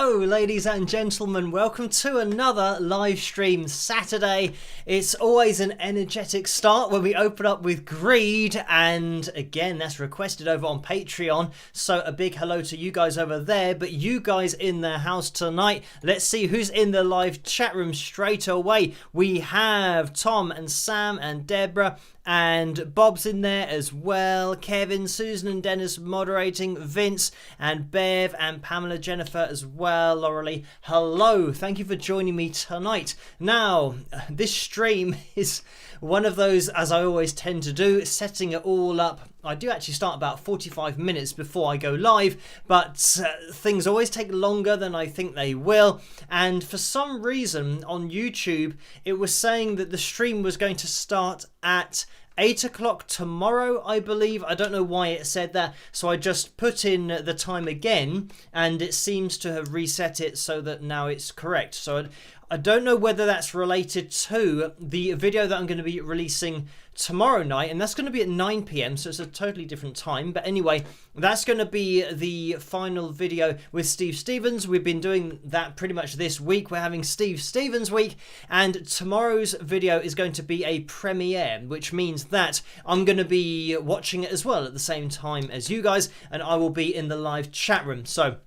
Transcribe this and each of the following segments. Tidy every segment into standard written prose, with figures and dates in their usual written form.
Hello ladies and gentlemen, welcome to another live stream Saturday. It's always an energetic start when we open up with Greed, and again that's requested over on Patreon, so a big hello to you guys over there. But you guys in the house tonight, let's see who's in the live chat room straight away. We have Tom and Sam and Deborah, and Bob's in there as well, Kevin, Susan and Dennis moderating, Vince and Bev and Pamela, Jennifer as well, Laurelie, hello, thank you for joining me tonight. Now, this stream is one of those, as I always tend to do, setting it all up. I do actually start about 45 minutes before I go live, but things always take longer than I think they will. And for some reason on YouTube, it was saying that the stream was going to start at 8 o'clock tomorrow, I believe. I don't know why it said that, so I just put in the time again, and it seems to have reset it so that now it's correct. So I don't know whether that's related to the video that I'm going to be releasing tomorrow night, and that's going to be at 9 PM, so it's a totally different time. But anyway, that's going to be the final video with Steve Stevens. We've been doing that pretty much this week. We're having Steve Stevens week, and tomorrow's video is going to be a premiere, which means that I'm going to be watching it as well at the same time as you guys, and I will be in the live chat room. So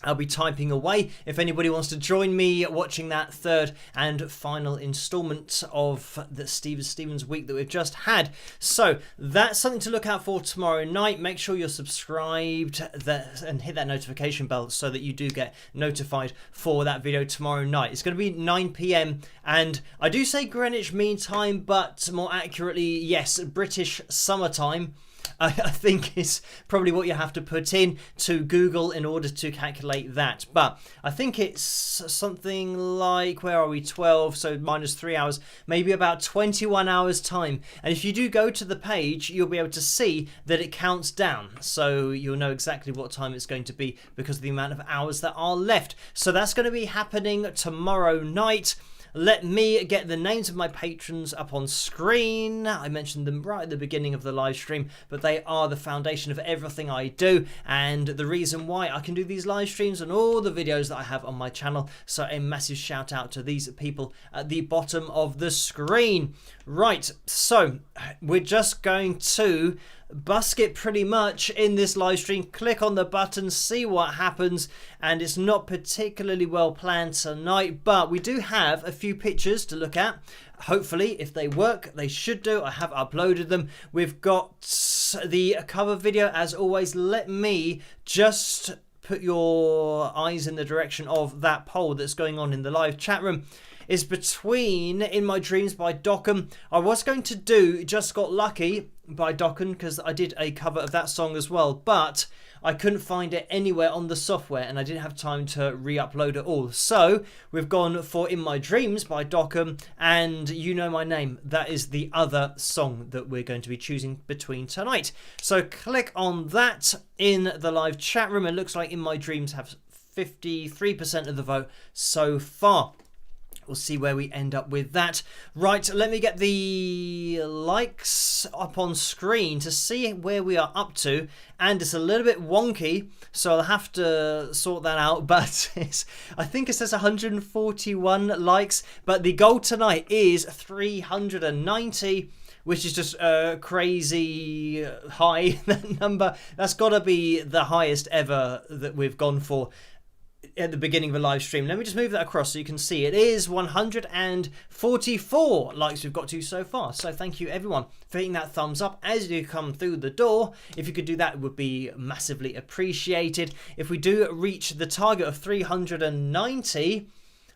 I'll be typing away if anybody wants to join me watching that third and final installment of the Steve Stevens week that we've just had. So that's something to look out for tomorrow night. Make sure you're subscribed and hit that notification bell so that you do get notified for that video tomorrow night. It's going to be 9 PM, and I do say Greenwich Mean Time, but more accurately, yes, British summertime, I think is probably what you have to put in to Google in order to calculate that. But I think it's something like, where are we, 12, so minus 3 hours, maybe about 21 hours time. And if you do go to the page, you'll be able to see that it counts down, so you'll know exactly what time it's going to be because of the amount of hours that are left. So that's going to be happening tomorrow night. Let me get the names of my patrons up on screen. I mentioned them right at the beginning of the live stream, but they are the foundation of everything I do and the reason why I can do these live streams and all the videos that I have on my channel. So a massive shout out to these people at the bottom of the screen. Right, so we're just going to busk it pretty much in this live stream. Click on the button, see what happens, and it's not particularly well planned tonight, but we do have a few pictures to look at. Hopefully, if they work, they should do. I have uploaded them. We've got the cover video as always. Let me just put your eyes in the direction of that poll that's going on in the live chat room. Is between In My Dreams by Dockham. I was going to do Just Got Lucky by Dockham because I did a cover of that song as well, but I couldn't find it anywhere on the software and I didn't have time to re-upload it all. So we've gone for In My Dreams by Dockham and You Know My Name. That is the other song that we're going to be choosing between tonight. So click on that in the live chat room. It looks like In My Dreams have 53% of the vote so far. We'll see where we end up with that. Right, let me get the likes up on screen to see where we are up to. And it's a little bit wonky, so I'll have to sort that out. But I think it says 141 likes. But the goal tonight is 390. Which is just crazy high, that number. That's got to be the highest ever that we've gone for at the beginning of a live stream. Let me just move that across so you can see it is 144 likes we've got to so far. So thank you everyone for hitting that thumbs up as you come through the door. If you could do that, it would be massively appreciated. If we do reach the target of 390,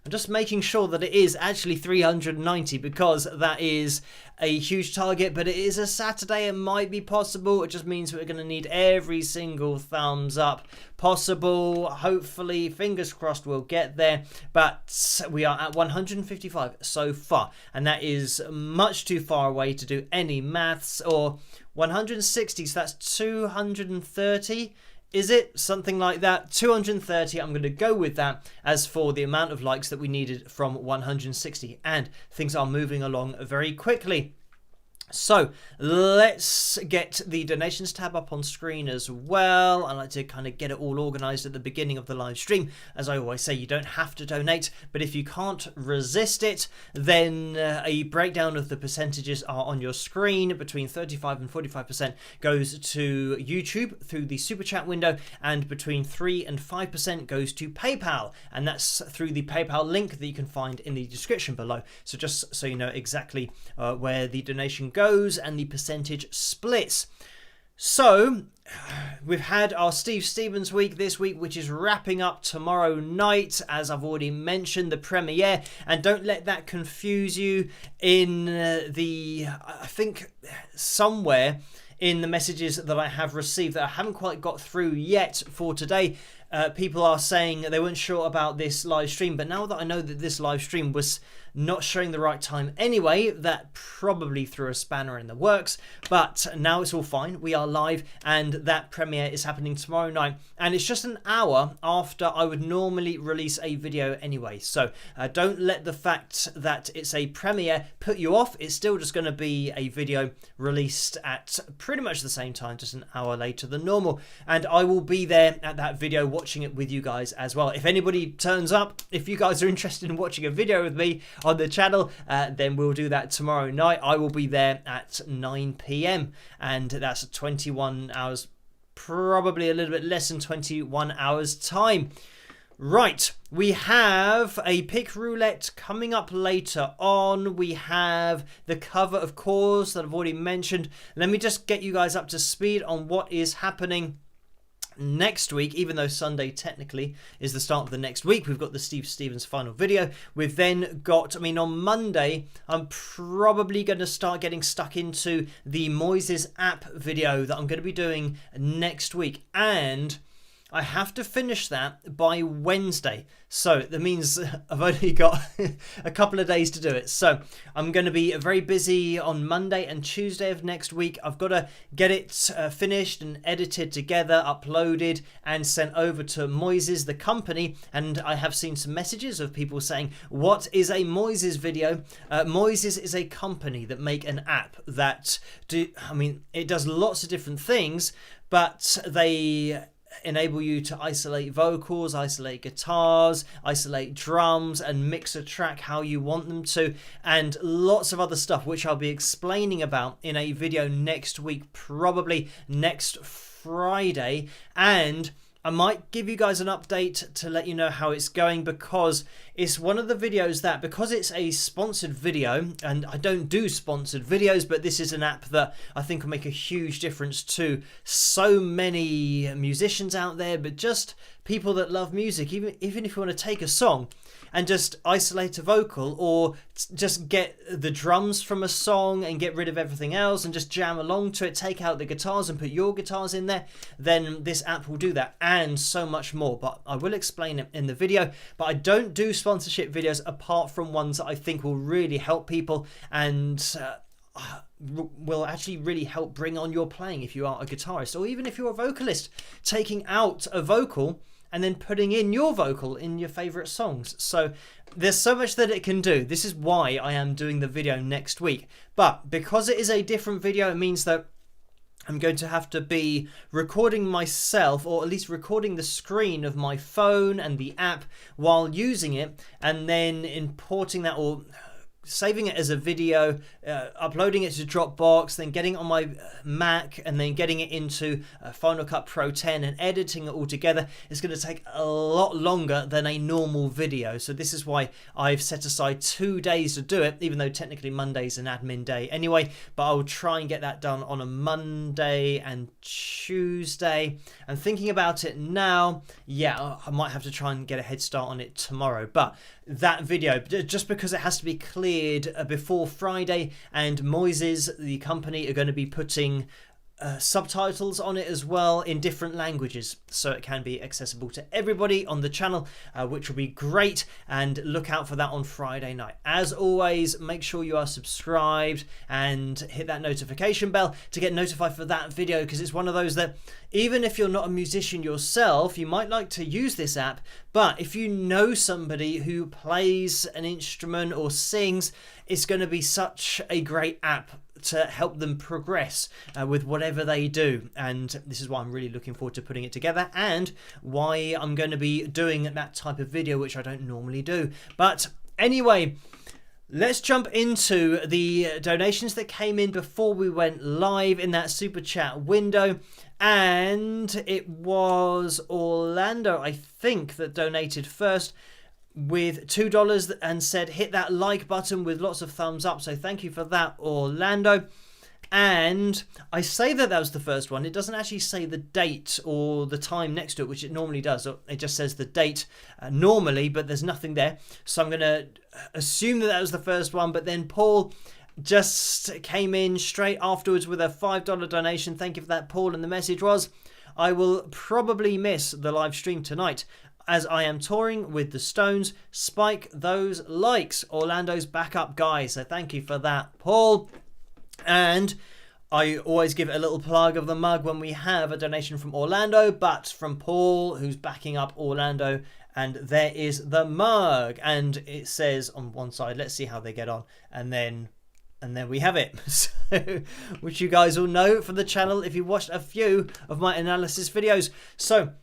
I'm just making sure that it is actually 390 because that is a huge target, but it is a Saturday. It might be possible. It just means we're going to need every single thumbs up possible. Hopefully, fingers crossed, we'll get there. But we are at 155 so far, and that is much too far away to do any maths. Or 160, so that's 230. Is it something like that? 230, I'm going to go with that as for the amount of likes that we needed from 160. And things are moving along very quickly. So let's get the donations tab up on screen as well. I like to kind of get it all organized at the beginning of the live stream. As I always say, you don't have to donate, but if you can't resist it, then a breakdown of the percentages are on your screen. Between 35 and 45% goes to YouTube through the super chat window, and between 3 and 5% goes to PayPal, and that's through the PayPal link that you can find in the description below. So just so you know exactly where the donation goes and the percentage splits. So we've had our Steve Stevens week this week, which is wrapping up tomorrow night, as I've already mentioned, the premiere. And don't let that confuse you. In I think somewhere in the messages that I have received that I haven't quite got through yet for today, people are saying they weren't sure about this live stream, but now that I know that this live stream was not showing the right time anyway, that probably threw a spanner in the works, but now it's all fine. We are live, and that premiere is happening tomorrow night, and it's just an hour after I would normally release a video anyway. So don't let the fact that it's a premiere put you off. It's still just going to be a video released at pretty much the same time, just an hour later than normal, and I will be there at that video watching it with you guys as well. If anybody turns up, if you guys are interested in watching a video with me on the channel, then we'll do that tomorrow night. I will be there at 9 p.m. and that's 21 hours, probably a little bit less than 21 hours time. Right, we have a pick roulette coming up later on. We have the cover, of course, that I've already mentioned. Let me just get you guys up to speed on what is happening next week. Even though Sunday technically is the start of the next week, we've got the Steve Stevens final video. We've then got, on Monday, I'm probably going to start getting stuck into the Moises app video that I'm going to be doing next week, and I have to finish that by Wednesday. So that means I've only got a couple of days to do it. So I'm going to be very busy on Monday and Tuesday of next week. I've got to get it finished and edited together, uploaded and sent over to Moises, the company. And I have seen some messages of people saying, what is a Moises video? Moises is a company that make an app that it does lots of different things, but they enable you to isolate vocals, isolate guitars, isolate drums, and mix a track how you want them to, and lots of other stuff which I'll be explaining about in a video next week, probably next Friday. And I might give you guys an update to let you know how it's going, because it's one of the videos that, because it's a sponsored video, and I don't do sponsored videos, but this is an app that I think will make a huge difference to so many musicians out there, but just people that love music. Even if you want to take a song and just isolate a vocal, or just get the drums from a song and get rid of everything else and just jam along to it, take out the guitars and put your guitars in there, then this app will do that, and so much more. But I will explain it in the video. But I don't do sponsorship videos apart from ones that I think will really help people and will actually really help bring on your playing if you are a guitarist, or even if you're a vocalist, taking out a vocal and then putting in your vocal in your favorite songs. So there's so much that it can do. This is why I am doing the video next week. But because it is a different video, it means that I'm going to have to be recording myself, or at least recording the screen of my phone and the app while using it, and then importing that, or saving it as a video, uploading it to Dropbox, then getting it on my Mac, and then getting it into Final Cut Pro 10 and editing it all together. It's going to take a lot longer than a normal video. So this is why I've set aside 2 days to do it, even though technically Monday's an admin day anyway. But I'll try and get that done on a Monday and Tuesday. And thinking about it now, yeah, I might have to try and get a head start on it tomorrow. But that video, just because it has to be cleared before Friday, and Moises, the company, are going to be putting subtitles on it as well in different languages, so it can be accessible to everybody on the channel, which will be great. And look out for that on Friday night. As always, make sure you are subscribed and hit that notification bell to get notified for that video, because it's one of those that, even if you're not a musician yourself, you might like to use this app, but if you know somebody who plays an instrument or sings, it's going to be such a great app to help them progress with whatever they do. And this is why I'm really looking forward to putting it together, and why I'm going to be doing that type of video, which I don't normally do. But anyway, let's jump into the donations that came in before we went live in that super chat window. And it was Orlando, I think, that donated first with $2 and said hit that like button with lots of thumbs up. So thank you for that, Orlando. And I say that was the first one. It doesn't actually say the date or the time next to it, which it normally does. It just says the date normally, but there's nothing there. So I'm going to assume that was the first one. But then Paul just came in straight afterwards with a $5 donation. Thank you for that, Paul. And the message was, I will probably miss the live stream tonight as I am touring with the Stones. Spike those likes. Orlando's backup guy. So thank you for that, Paul. And I always give a little plug of the mug when we have a donation from Orlando, but from Paul, who's backing up Orlando. And there is the mug. And it says on one side, let's see how they get on. And then we have it, so, which you guys will know from the channel if you watched a few of my analysis videos. So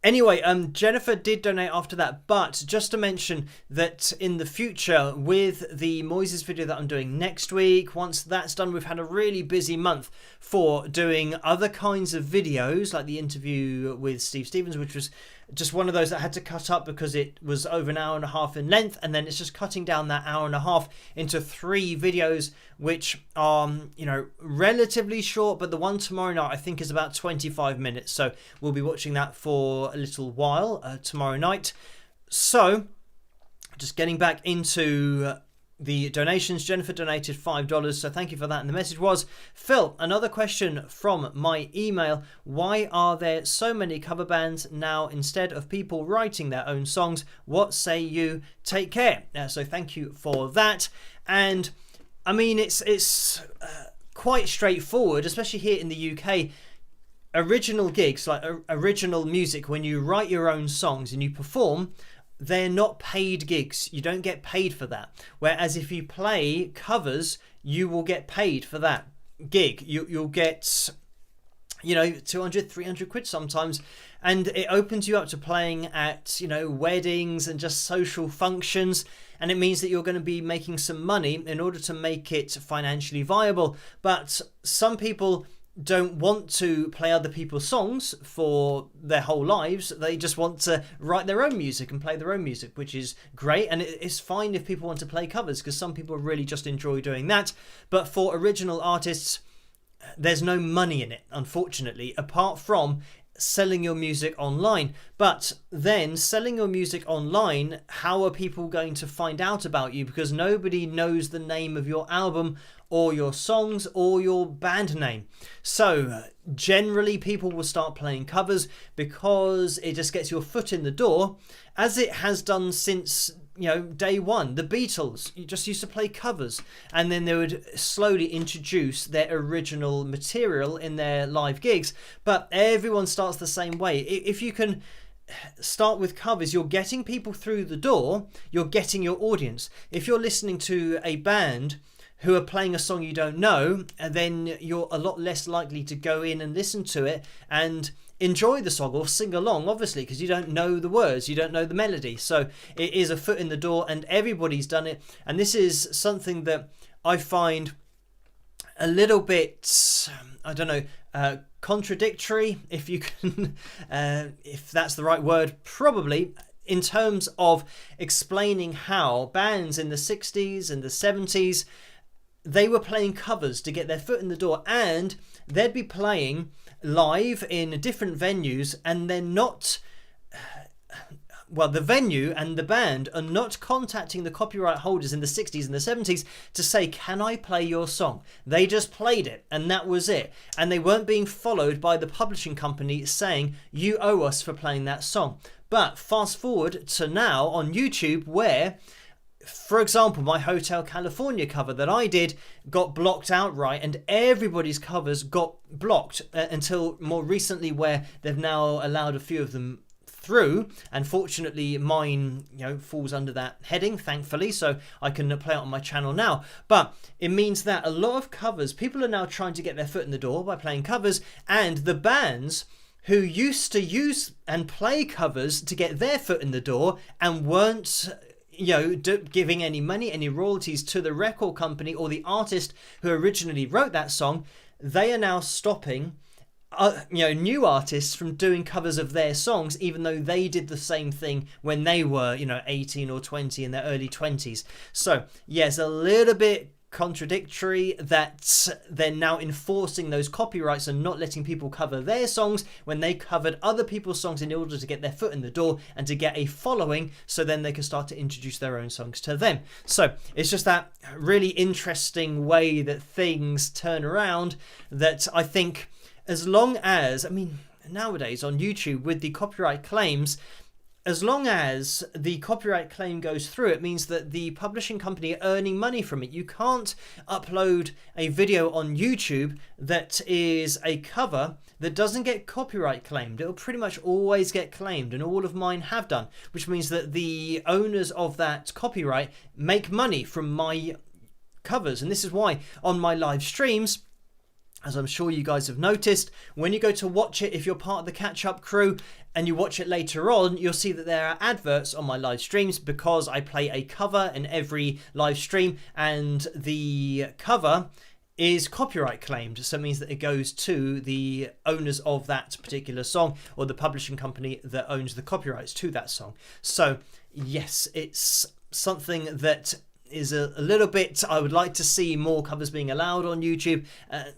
anyway, Jennifer did donate after that, but just to mention that in the future with the Moises video that I'm doing next week, once that's done, we've had a really busy month for doing other kinds of videos, like the interview with Steve Stevens, which was just one of those that I had to cut up because it was over an hour and a half in length, and then it's just cutting down that hour and a half into 3 videos, which are, you know, relatively short, but the one tomorrow night I think is about 25 minutes, so we'll be watching that for a little while tomorrow night. So just getting back into the donations, Jennifer donated $5, so thank you for that. And the message was, Phil, another question from my email. Why are there so many cover bands now instead of people writing their own songs? What say you? Take care. So thank you for that. And I mean, it's quite straightforward, especially here in the UK. Original gigs, like original music, when you write your own songs and you perform, they're not paid gigs. You don't get paid for that. Whereas if you play covers, you will get paid for that gig. You'll get, you know, 200, 300 quid sometimes. And it opens you up to playing at, you know, weddings and just social functions. And it means that you're going to be making some money in order to make it financially viable. But some people don't want to play other people's songs for their whole lives. They just want to write their own music and play their own music, which is great. And it's fine if people want to play covers, because some people really just enjoy doing that. But for original artists, there's no money in it, unfortunately, apart from selling your music online. But then selling your music online, how are people going to find out about you? Because nobody knows the name of your album or your songs or your band name. So generally people will start playing covers because it just gets your foot in the door, as it has done since, you know, day one. The Beatles, you just used to play covers, and then they would slowly introduce their original material in their live gigs. But everyone starts the same way. If you can start with covers, you're getting people through the door, you're getting your audience. If you're listening to a band who are playing a song you don't know, and then you're a lot less likely to go in and listen to it and enjoy the song or sing along, obviously, because you don't know the words, you don't know the melody. So it is a foot in the door, and everybody's done it. And this is something that I find a little bit, I don't know, contradictory, if you can, if that's the right word, probably, in terms of explaining how bands in the 60s and the 70s, they were playing covers to get their foot in the door, and they'd be playing live in different venues, and they're not, well, the venue and the band are not contacting the copyright holders in the 60s and the 70s to say, can I play your song? They just played it, and that was it. And they weren't being followed by the publishing company saying, you owe us for playing that song. But fast forward to now on YouTube, where, for example, my Hotel California cover that I did got blocked outright, and everybody's covers got blocked until more recently, where they've now allowed a few of them through, and fortunately mine falls under that heading, thankfully, so I can play it on my channel now. But it means that a lot of covers, people are now trying to get their foot in the door by playing covers, and the bands who used to use and play covers to get their foot in the door and weren't giving any money, any royalties to the record company or the artist who originally wrote that song, they are now stopping new artists from doing covers of their songs, even though they did the same thing when they were 18 or 20 in their early 20s. So yes, a little bit contradictory that they're now enforcing those copyrights and not letting people cover their songs when they covered other people's songs in order to get their foot in the door and to get a following, so then they can start to introduce their own songs to them. So it's just that really interesting way that things turn around, that I think as long as, nowadays on YouTube with the copyright claims, as long as the copyright claim goes through, it means that the publishing company are earning money from it. You can't upload a video on YouTube that is a cover that doesn't get copyright claimed. It'll pretty much always get claimed, and all of mine have done, which means that the owners of that copyright make money from my covers. And this is why on my live streams, as I'm sure you guys have noticed, when you go to watch it, if you're part of the catch-up crew and you watch it later on, you'll see that there are adverts on my live streams because I play a cover in every live stream, and the cover is copyright claimed. So it means that it goes to the owners of that particular song, or the publishing company that owns the copyrights to that song. So yes, it's something that is a little bit, I would like to see more covers being allowed on YouTube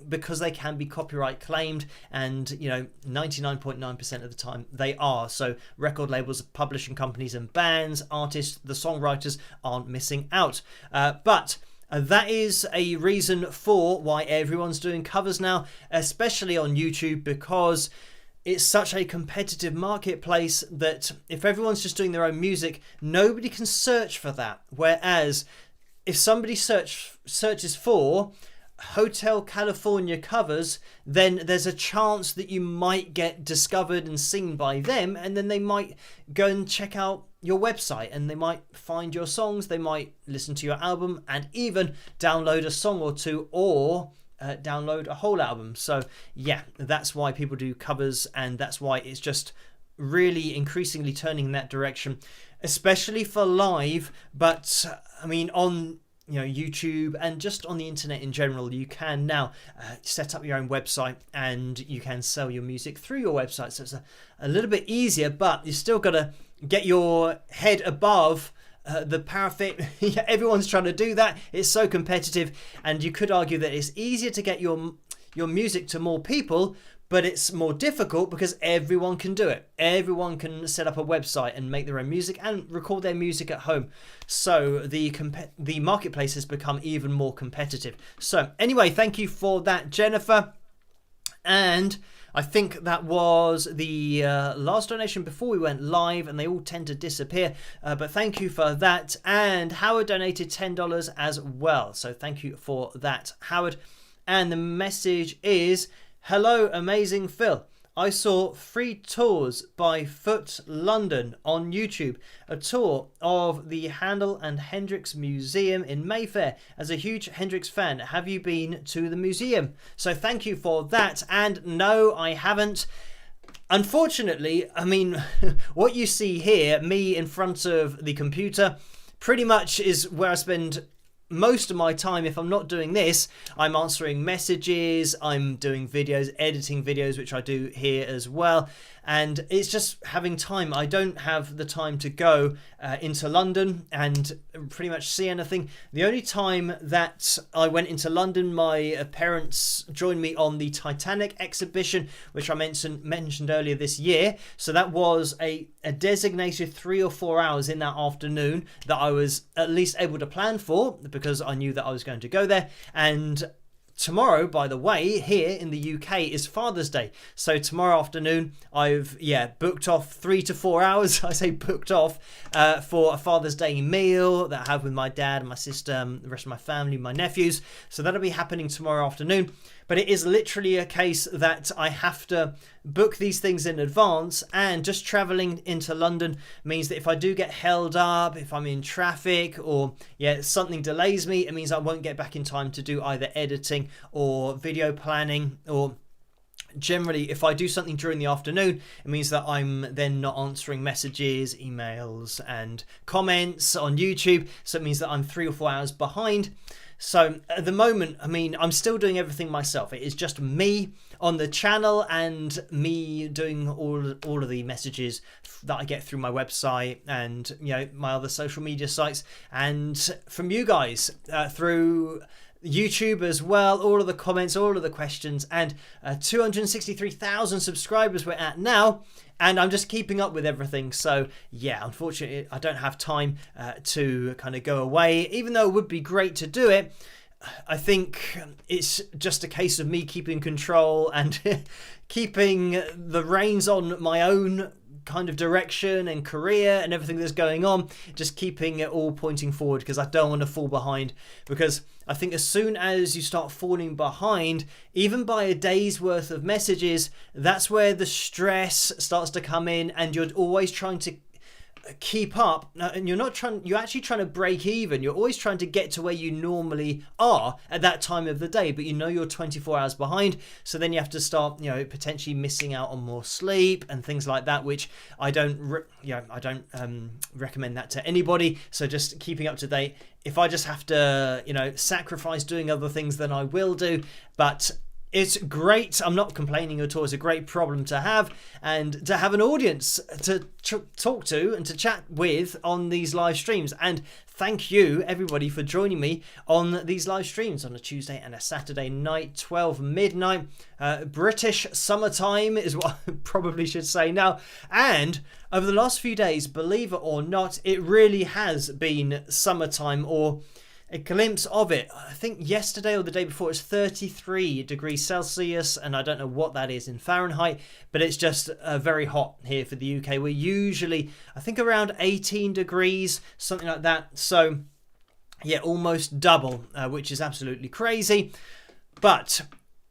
because they can be copyright claimed, and 99.9% of the time they are. So record labels, publishing companies and bands, artists, the songwriters aren't missing out. But that is a reason for why everyone's doing covers now, especially on YouTube, because it's such a competitive marketplace that if everyone's just doing their own music, nobody can search for that. Whereas if somebody searches for Hotel California covers, then there's a chance that you might get discovered and seen by them, and then they might go and check out your website and they might find your songs, they might listen to your album and even download a song or two, or download a whole album. So yeah, that's why people do covers, and that's why it's just really increasingly turning in that direction, especially for live. But on YouTube and just on the internet in general, you can now set up your own website and you can sell your music through your website. So it's a little bit easier, but you still got to get your head above the parapet. Everyone's trying to do that. It's so competitive, and you could argue that it's easier to get your music to more people, but it's more difficult because everyone can do it. Everyone can set up a website and make their own music and record their music at home. So the marketplace has become even more competitive. So anyway, thank you for that, Jennifer. And I think that was the last donation before we went live, and they all tend to disappear. But thank you for that. And Howard donated $10 as well. So thank you for that, Howard. And the message is, hello, amazing Phil. I saw 3 tours by Foot London on YouTube. A tour of the Handel and Hendrix Museum in Mayfair. As a huge Hendrix fan, have you been to the museum? So thank you for that. And no, I haven't. Unfortunately, what you see here, me in front of the computer, pretty much is where I spend most of my time. If I'm not doing this, I'm answering messages, I'm doing videos, editing videos, which I do here as well. And it's just having time. I don't have the time to go into London and pretty much see anything. The only time that I went into London, my parents joined me on the Titanic exhibition, which I mentioned earlier this year. So that was a designated 3 or 4 hours in that afternoon that I was at least able to plan for, because I knew that I was going to go there. And tomorrow, by the way, here in the UK is Father's Day. So tomorrow afternoon, I've booked off 3 to 4 hours. I say booked off for a Father's Day meal that I have with my dad and my sister, the rest of my family, my nephews. So that'll be happening tomorrow afternoon. But it is literally a case that I have to book these things in advance, and just traveling into London means that if I do get held up, if I'm in traffic, or something delays me, it means I won't get back in time to do either editing or video planning, or generally if I do something during the afternoon, it means that I'm then not answering messages, emails and comments on YouTube, so it means that I'm 3 or 4 hours behind. So at the moment, I mean, I'm still doing everything myself. It is just me on the channel and me doing all of the messages that I get through my website and, you know, my other social media sites, and from you guys through YouTube as well, all of the comments, all of the questions, and 263,000 subscribers we're at now, and I'm just keeping up with everything. So yeah, unfortunately I don't have time to kind of go away, even though it would be great to do it. I think it's just a case of me keeping control and keeping the reins on my own kind of direction and career and everything that's going on, just keeping it all pointing forward, because I don't want to fall behind. Because I think as soon as you start falling behind, even by a day's worth of messages, that's where the stress starts to come in, and you're always trying to keep up, and you're actually trying to break even. You're always trying to get to where you normally are at that time of the day, but you know you're 24 hours behind, so then you have to start, you know, potentially missing out on more sleep and things like that, which I don't recommend that to anybody. So just keeping up to date. If I just have to, you know, sacrifice doing other things, then I will do. But it's great. I'm not complaining at all. It's a great problem to have, and to have an audience to talk to and to chat with on these live streams. And thank you everybody for joining me on these live streams on a Tuesday and a Saturday night, 12 midnight. British summertime is what I probably should say now. And over the last few days, believe it or not, it really has been summertime, or a glimpse of it. I think yesterday or the day before it was 33 degrees Celsius, and I don't know what that is in Fahrenheit, but it's just very hot here for the UK. We're usually, I think, around 18 degrees, something like that. So yeah, almost double, which is absolutely crazy. But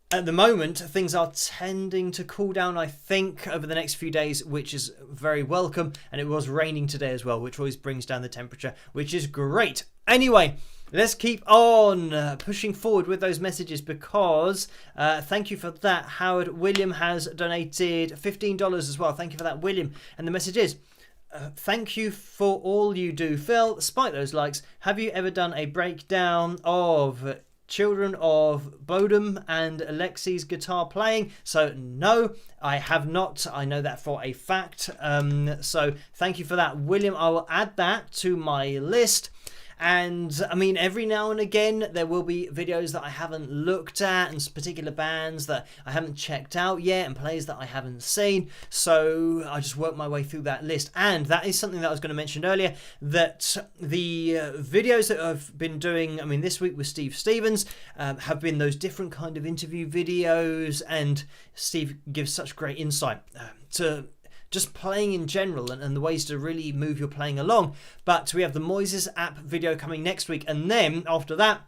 at the moment, things are tending to cool down, I think, over the next few days, which is very welcome. And it was raining today as well, which always brings down the temperature, which is great. Anyway, let's keep on pushing forward with those messages, because thank you for that. Howard William has donated $15 as well. Thank you for that, William. And the message is, thank you for all you do, Phil. Despite those likes, have you ever done a breakdown of Children of Bodom and Alexi's guitar playing? So no, I have not. I know that for a fact. So thank you for that, William. I will add that to my list. And I mean, every now and again there will be videos that I haven't looked at, and particular bands that I haven't checked out yet, and players that I haven't seen. So I just work my way through that list. And that is something that I was going to mention earlier, that the videos that I've been doing, I mean, this week with Steve Stevens, have been those different kind of interview videos, and Steve gives such great insight to just playing in general, and the ways to really move your playing along. But we have the Moises app video coming next week, and then after that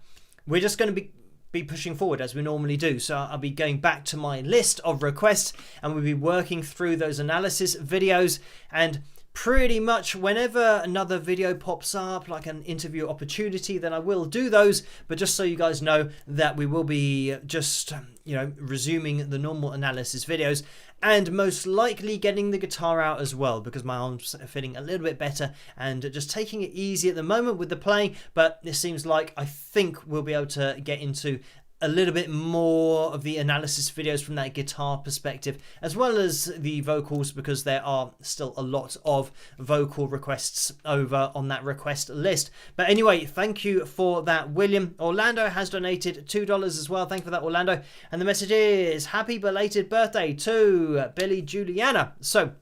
we're just going to be pushing forward as we normally do. So I'll be going back to my list of requests, and we'll be working through those analysis videos, and pretty much whenever another video pops up, like an interview opportunity, then I will do those. But just so you guys know that we will be just, you know, resuming the normal analysis videos, and most likely getting the guitar out as well, because my arms are feeling a little bit better, and just taking it easy at the moment with the playing. But it seems like I think we'll be able to get into a little bit more of the analysis videos from that guitar perspective, as well as the vocals, because there are still a lot of vocal requests over on that request list. But anyway, thank you for that, William. Orlando has donated $2 as well. Thank you for that, Orlando. And the message is, happy belated birthday to Billy Juliana. So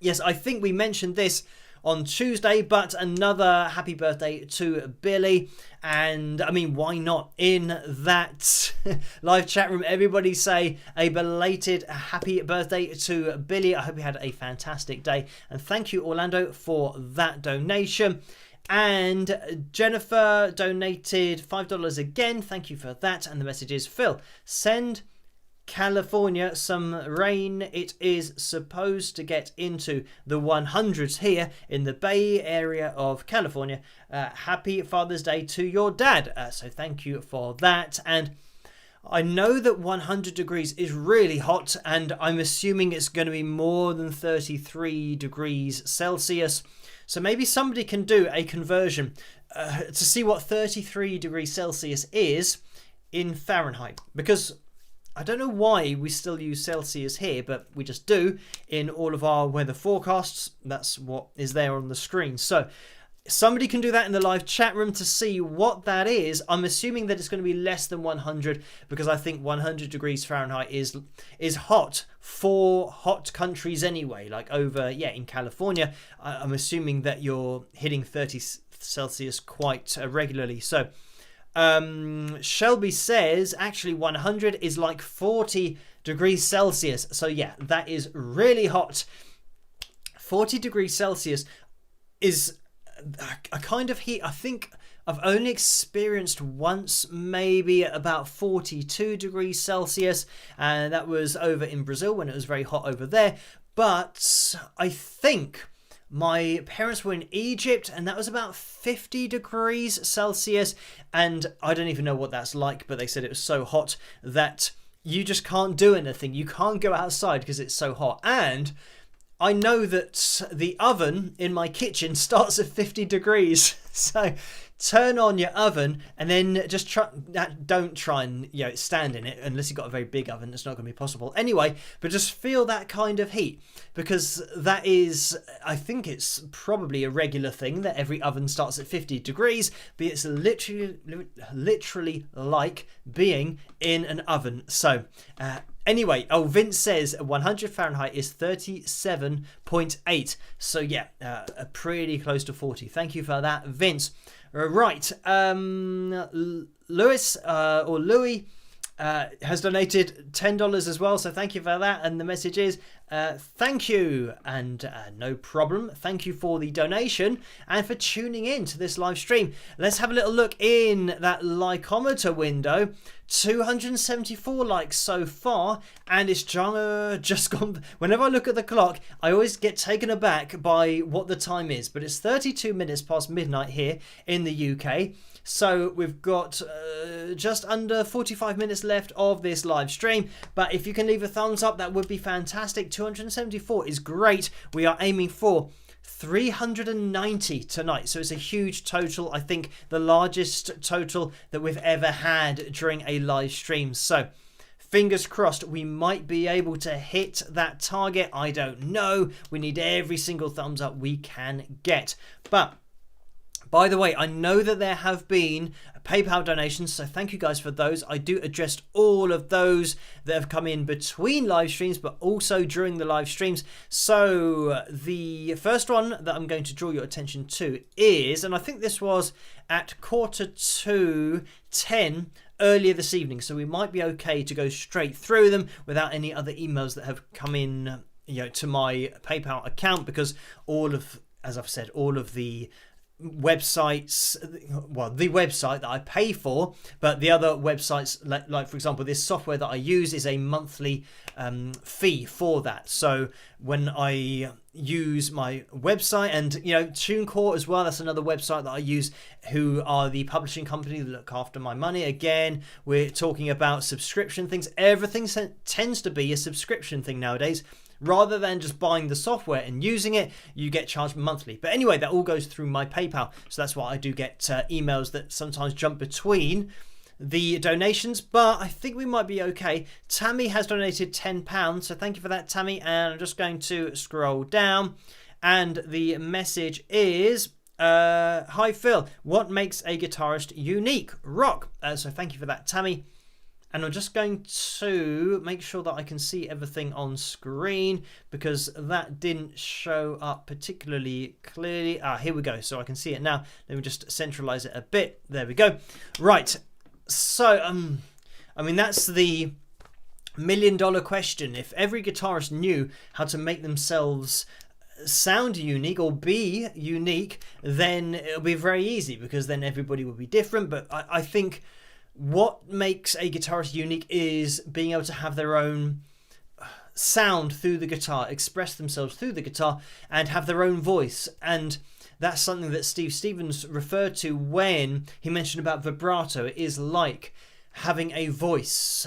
yes, I think we mentioned this on Tuesday, but another happy birthday to Billy. And I mean, why not in that live chat room everybody say a belated happy birthday to Billy. I hope you had a fantastic day, and thank you, Orlando, for that donation. And Jennifer donated $5 again. Thank you for that. And the message is, Phil, send California some rain. It is supposed to get into the 100s here in the Bay Area of California. Happy Father's Day to your dad. So thank you for that. And I know that 100 degrees is really hot, and I'm assuming it's going to be more than 33 degrees Celsius. So maybe somebody can do a conversion to see what 33 degrees Celsius is in Fahrenheit. Because I don't know why we still use Celsius here, but we just do in all of our weather forecasts. That's what is there on the screen. So somebody can do that in the live chat room to see what that is. I'm assuming that it's going to be less than 100, because I think 100 degrees Fahrenheit is hot for hot countries anyway. Like over, in California, I'm assuming that you're hitting 30 Celsius quite regularly. So Shelby says actually 100 is like 40 degrees Celsius. So yeah, that is really hot. 40 degrees Celsius is a kind of heat I think I've only experienced once, maybe about 42 degrees Celsius, and that was over in Brazil when it was very hot over there. But I think my parents were in Egypt, and that was about 50 degrees Celsius, and I don't even know what that's like, but they said it was so hot that you just can't do anything. You can't go outside because it's so hot. And I know that the oven in my kitchen starts at 50 degrees. So turn on your oven and then just don't try and stand in it unless you've got a very big oven. It's not going to be possible anyway, but just feel that kind of heat, because that is, I think it's probably a regular thing that every oven starts at 50 degrees, but it's literally like being in an oven. So anyway, Vince says 100 Fahrenheit is 37.8. So yeah, pretty close to 40. Thank you for that, Vince. Right, Louis has donated $10 as well, so thank you for that. And the message is thank you, and no problem. Thank you for the donation and for tuning in to this live stream. Let's have a little look in that likeometer window. 274 likes so far, and it's just gone. Whenever I look at the clock, I always get taken aback by what the time is, but it's 32 minutes past midnight here in the UK. So we've got just under 45 minutes left of this live stream. But if you can leave a thumbs up, that would be fantastic. 274 is great. We are aiming for 390 tonight. So it's a huge total. I think the largest total that we've ever had during a live stream. So fingers crossed we might be able to hit that target. I don't know. We need every single thumbs up we can get. But by the way, I know that there have been PayPal donations, so thank you guys for those. I do address all of those that have come in between live streams, but also during the live streams. So the first one that I'm going to draw your attention to is, and I think this was at 10:45 earlier this evening, so we might be okay to go straight through them without any other emails that have come in, to my PayPal account, because all of, as I've said, all of the websites, well, the website that I pay for, but the other websites, like for example, this software that I use is a monthly fee for that. So when I use my website, and TuneCore as well, that's another website that I use, who are the publishing company that look after my money. Again, we're talking about subscription things. Everything tends to be a subscription thing nowadays. Rather than just buying the software and using it, you get charged monthly. But anyway, that all goes through my PayPal. So that's why I do get emails that sometimes jump between the donations. But I think we might be okay. Tammy has donated £10. So thank you for that, Tammy. And I'm just going to scroll down. And the message is, hi, Phil. What makes a guitarist unique? Rock. So thank you for that, Tammy. And I'm just going to make sure that I can see everything on screen, because that didn't show up particularly clearly. Here we go. So I can see it now. Let me just centralize it a bit. There we go. Right. So, I mean, that's the $1 million question. If every guitarist knew how to make themselves sound unique or be unique, then it'll be very easy, because then everybody will be different. But I think what makes a guitarist unique is being able to have their own sound through the guitar, express themselves through the guitar, and have their own voice. And that's something that Steve Stevens referred to when he mentioned about vibrato. It is like having a voice,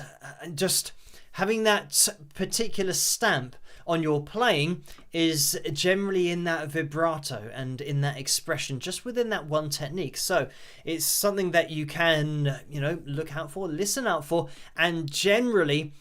just having that particular stamp on your playing is generally in that vibrato and in that expression, just within that one technique. So it's something that you can, look out for, listen out for, and generally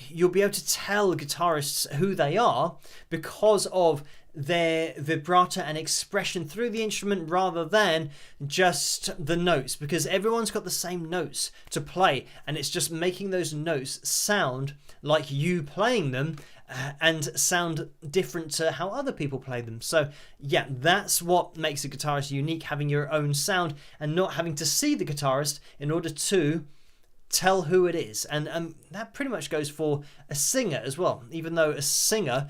you'll be able to tell guitarists who they are because of their vibrato and expression through the instrument, rather than just the notes, because everyone's got the same notes to play, and it's just making those notes sound like you playing them and sound different to how other people play them. So yeah, that's what makes a guitarist unique, having your own sound and not having to see the guitarist in order to tell who it is. And that pretty much goes for a singer as well, even though a singer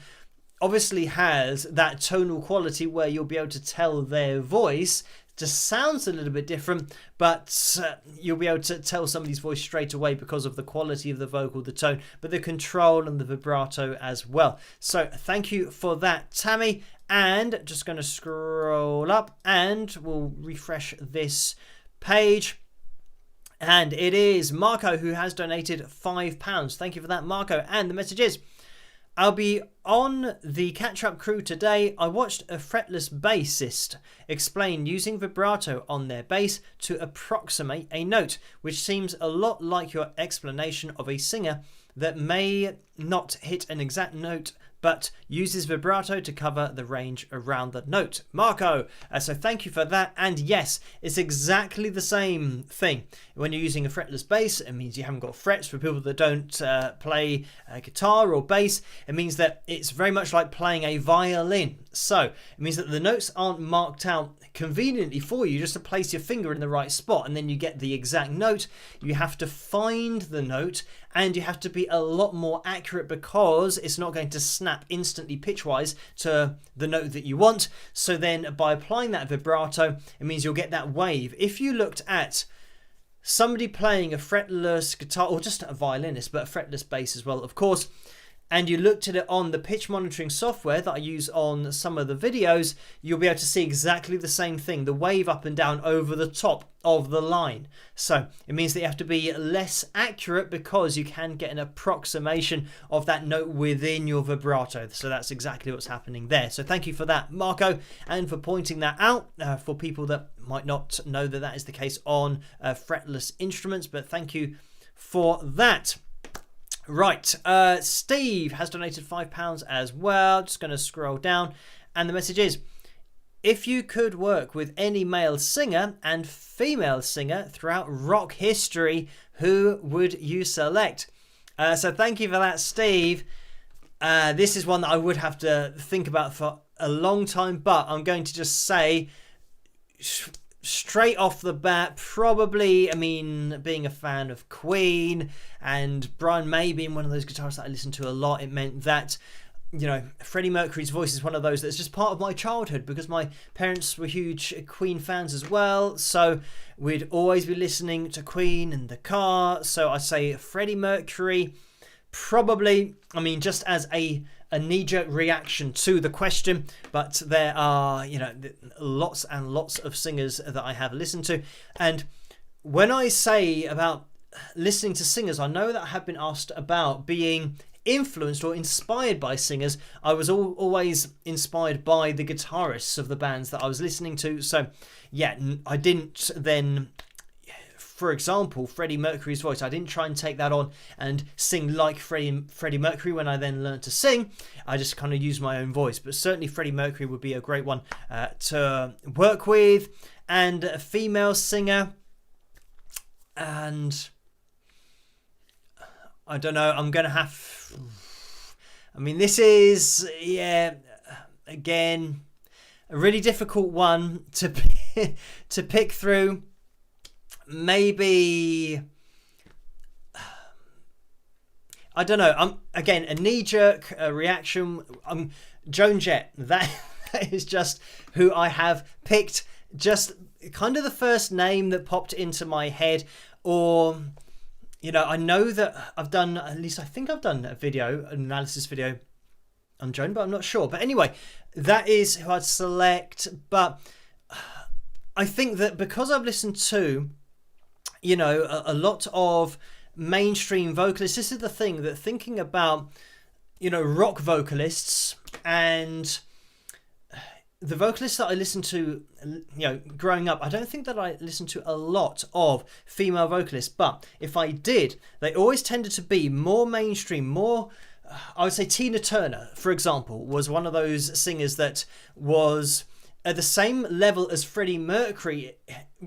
obviously has that tonal quality where you'll be able to tell their voice just sounds a little bit different, but you'll be able to tell somebody's voice straight away because of the quality of the vocal, the tone, but the control and the vibrato as well. So thank you for that, Tammy. And just going to scroll up and we'll refresh this page. And it is Marco who has donated £5. Thank you for that, Marco. And the message is, I'll be on the catch-up crew today. I watched a fretless bassist explain using vibrato on their bass to approximate a note, which seems a lot like your explanation of a singer that may not hit an exact note but uses vibrato to cover the range around the note. Marco, so thank you for that. And yes, it's exactly the same thing. When you're using a fretless bass, it means you haven't got frets. For people that don't play guitar or bass, it means that it's very much like playing a violin. So it means that the notes aren't marked out conveniently for you just to place your finger in the right spot and then you get the exact note. You have to find the note, and you have to be a lot more accurate because it's not going to snap instantly pitch-wise to the note that you want. So then by applying that vibrato, it means you'll get that wave. If you looked at somebody playing a fretless guitar, or just a violinist, but a fretless bass as well, of course, and you looked at it on the pitch monitoring software that I use on some of the videos, you'll be able to see exactly the same thing, the wave up and down over the top of the line. So it means that you have to be less accurate because you can get an approximation of that note within your vibrato. So that's exactly what's happening there. So thank you for that, Marco, and for pointing that out for people that might not know that that is the case on fretless instruments, but thank you for that. Right, Steve has donated £5 as well. Just going to scroll down, and the message is, if you could work with any male singer and female singer throughout rock history, who would you select? So thank you for that, Steve. This is one that I would have to think about for a long time, but I'm going to just say straight off the bat, probably, being a fan of Queen and Brian May being one of those guitarists that I listen to a lot, it meant that, Freddie Mercury's voice is one of those that's just part of my childhood because my parents were huge Queen fans as well. So we'd always be listening to Queen in the car. So I say Freddie Mercury, probably, just as a knee-jerk reaction to the question, but there are, lots and lots of singers that I have listened to. And when I say about listening to singers, I know that I have been asked about being influenced or inspired by singers. I was always inspired by the guitarists of the bands that I was listening to. So yeah, I didn't then, for example, Freddie Mercury's voice, I didn't try and take that on and sing like Freddie Mercury when I then learned to sing. I just kind of used my own voice. But certainly Freddie Mercury would be a great one to work with. And a female singer. And I don't know, I'm going to have... this is, again, a really difficult one to pick through. Maybe, I don't know. Again, a knee-jerk reaction. Joan Jett, that is just who I have picked. Just kind of the first name that popped into my head. Or, you know, I know that I've done, at least I think I've done a video, an analysis video on Joan, but I'm not sure. But anyway, that is who I'd select. But I think that because I've listened to, you know, a lot of mainstream vocalists, this is the thing, that thinking about, you know, rock vocalists and the vocalists that I listened to, you know, growing up, I don't think that I listened to a lot of female vocalists, but if I did, they always tended to be more mainstream, more, I would say Tina Turner, for example, was one of those singers that was at the same level as Freddie Mercury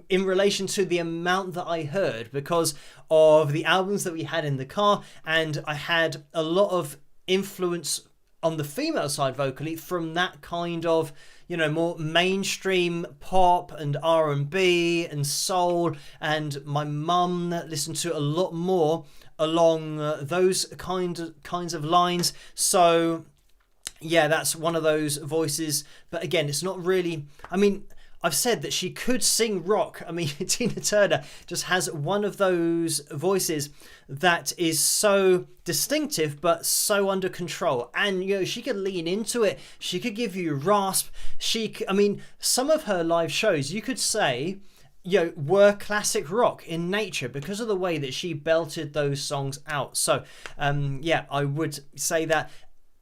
in relation to the amount that I heard, because of the albums that we had in the car, and I had a lot of influence on the female side vocally from that kind of, you know, more mainstream pop and R&B and soul, and my mum listened to a lot more along those kinds of lines. So yeah, that's one of those voices. But again, it's not really, I mean, I've said that she could sing rock. I mean, Tina Turner just has one of those voices that is so distinctive but so under control, and you know, she could lean into it, she could give you rasp, I mean, some of her live shows you could say, you know, were classic rock in nature because of the way that she belted those songs out. So yeah, I would say that.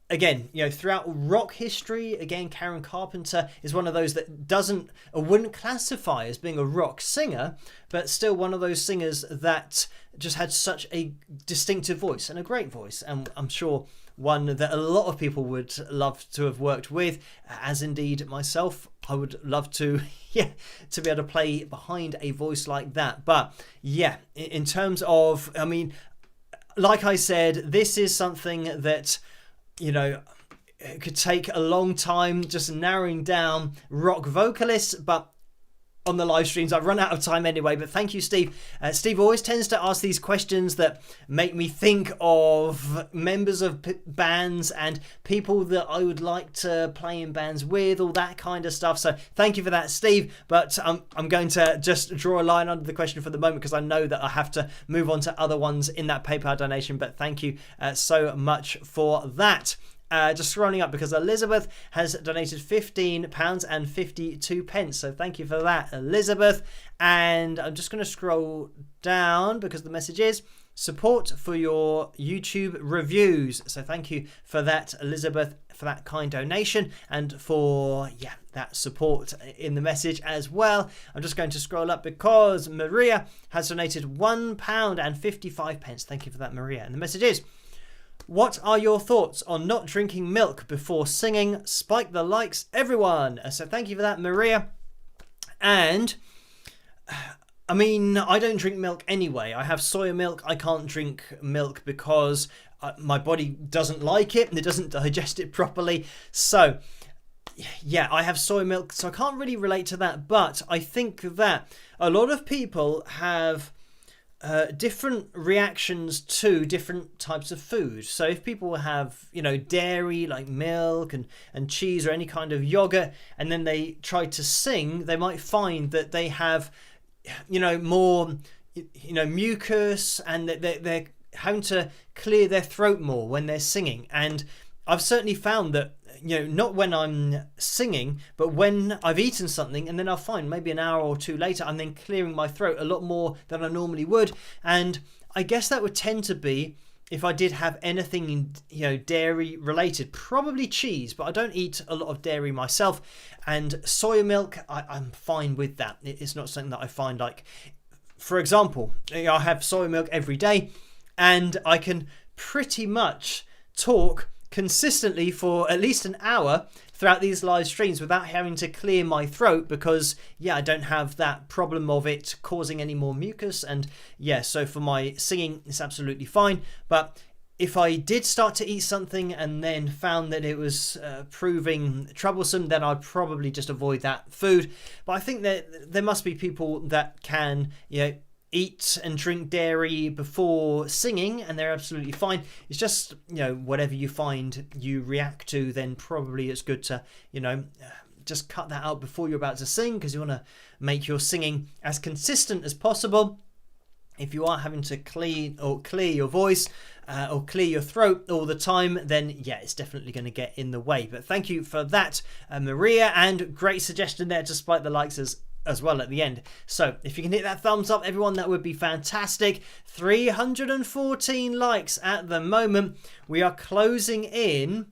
Again, you know, throughout rock history, again, Karen Carpenter is one of those that doesn't or wouldn't classify as being a rock singer, but still one of those singers that just had such a distinctive voice and a great voice. And I'm sure one that a lot of people would love to have worked with, as indeed myself. I would love to, yeah, to be able to play behind a voice like that. But yeah, in terms of, I mean, like I said, this is something that, you know, it could take a long time just narrowing down rock vocalists, but on the live streams I've run out of time anyway. But thank you, Steve. Steve always tends to ask these questions that make me think of members of bands and people that I would like to play in bands with, all that kind of stuff. So thank you for that, Steve. But I'm going to just draw a line under the question for the moment because I know that I have to move on to other ones in that PayPal donation. But thank you so much for that. Just scrolling up because Elizabeth has donated £15.52. So thank you for that, Elizabeth. And I'm just going to scroll down because the message is support for your YouTube reviews. So thank you for that, Elizabeth, for that kind donation and for, yeah, that support in the message as well. I'm just going to scroll up because Maria has donated £1.55. Thank you for that, Maria. And the message is, what are your thoughts on not drinking milk before singing? Spike the likes, everyone. So thank you for that, Maria. And I mean, I don't drink milk anyway. I have soy milk. I can't drink milk because my body doesn't like it and it doesn't digest it properly. So yeah, I have soy milk, so I can't really relate to that. But I think that a lot of people have different reactions to different types of food. So if people have, you know, dairy like milk and cheese or any kind of yogurt, and then they try to sing, they might find that they have, you know, more, you know, mucus, and that they're having to clear their throat more when they're singing. And I've certainly found that, you know, not when I'm singing, but when I've eaten something, and then I'll find maybe an hour or two later I'm then clearing my throat a lot more than I normally would. And I guess that would tend to be if I did have anything, you know, dairy related, probably cheese, but I don't eat a lot of dairy myself. And soya milk, I'm fine with that. It's not something that I find, like, for example, I have soy milk every day and I can pretty much talk consistently for at least an hour throughout these live streams without having to clear my throat because, yeah, I don't have that problem of it causing any more mucus. And yeah, so for my singing, it's absolutely fine. But if I did start to eat something and then found that it was proving troublesome, then I'd probably just avoid that food. But I think that there must be people that can, you know, eat and drink dairy before singing, and they're absolutely fine. It's just, whatever you find you react to, then probably it's good to, just cut that out before you're about to sing, because you want to make your singing as consistent as possible. If you are having to clear your voice or clear your throat all the time, then yeah, it's definitely going to get in the way. But thank you for that, Maria, and great suggestion there, despite the likes as well at the end. So if you can hit that thumbs up, everyone, that would be fantastic. 314 likes at the moment. We are closing in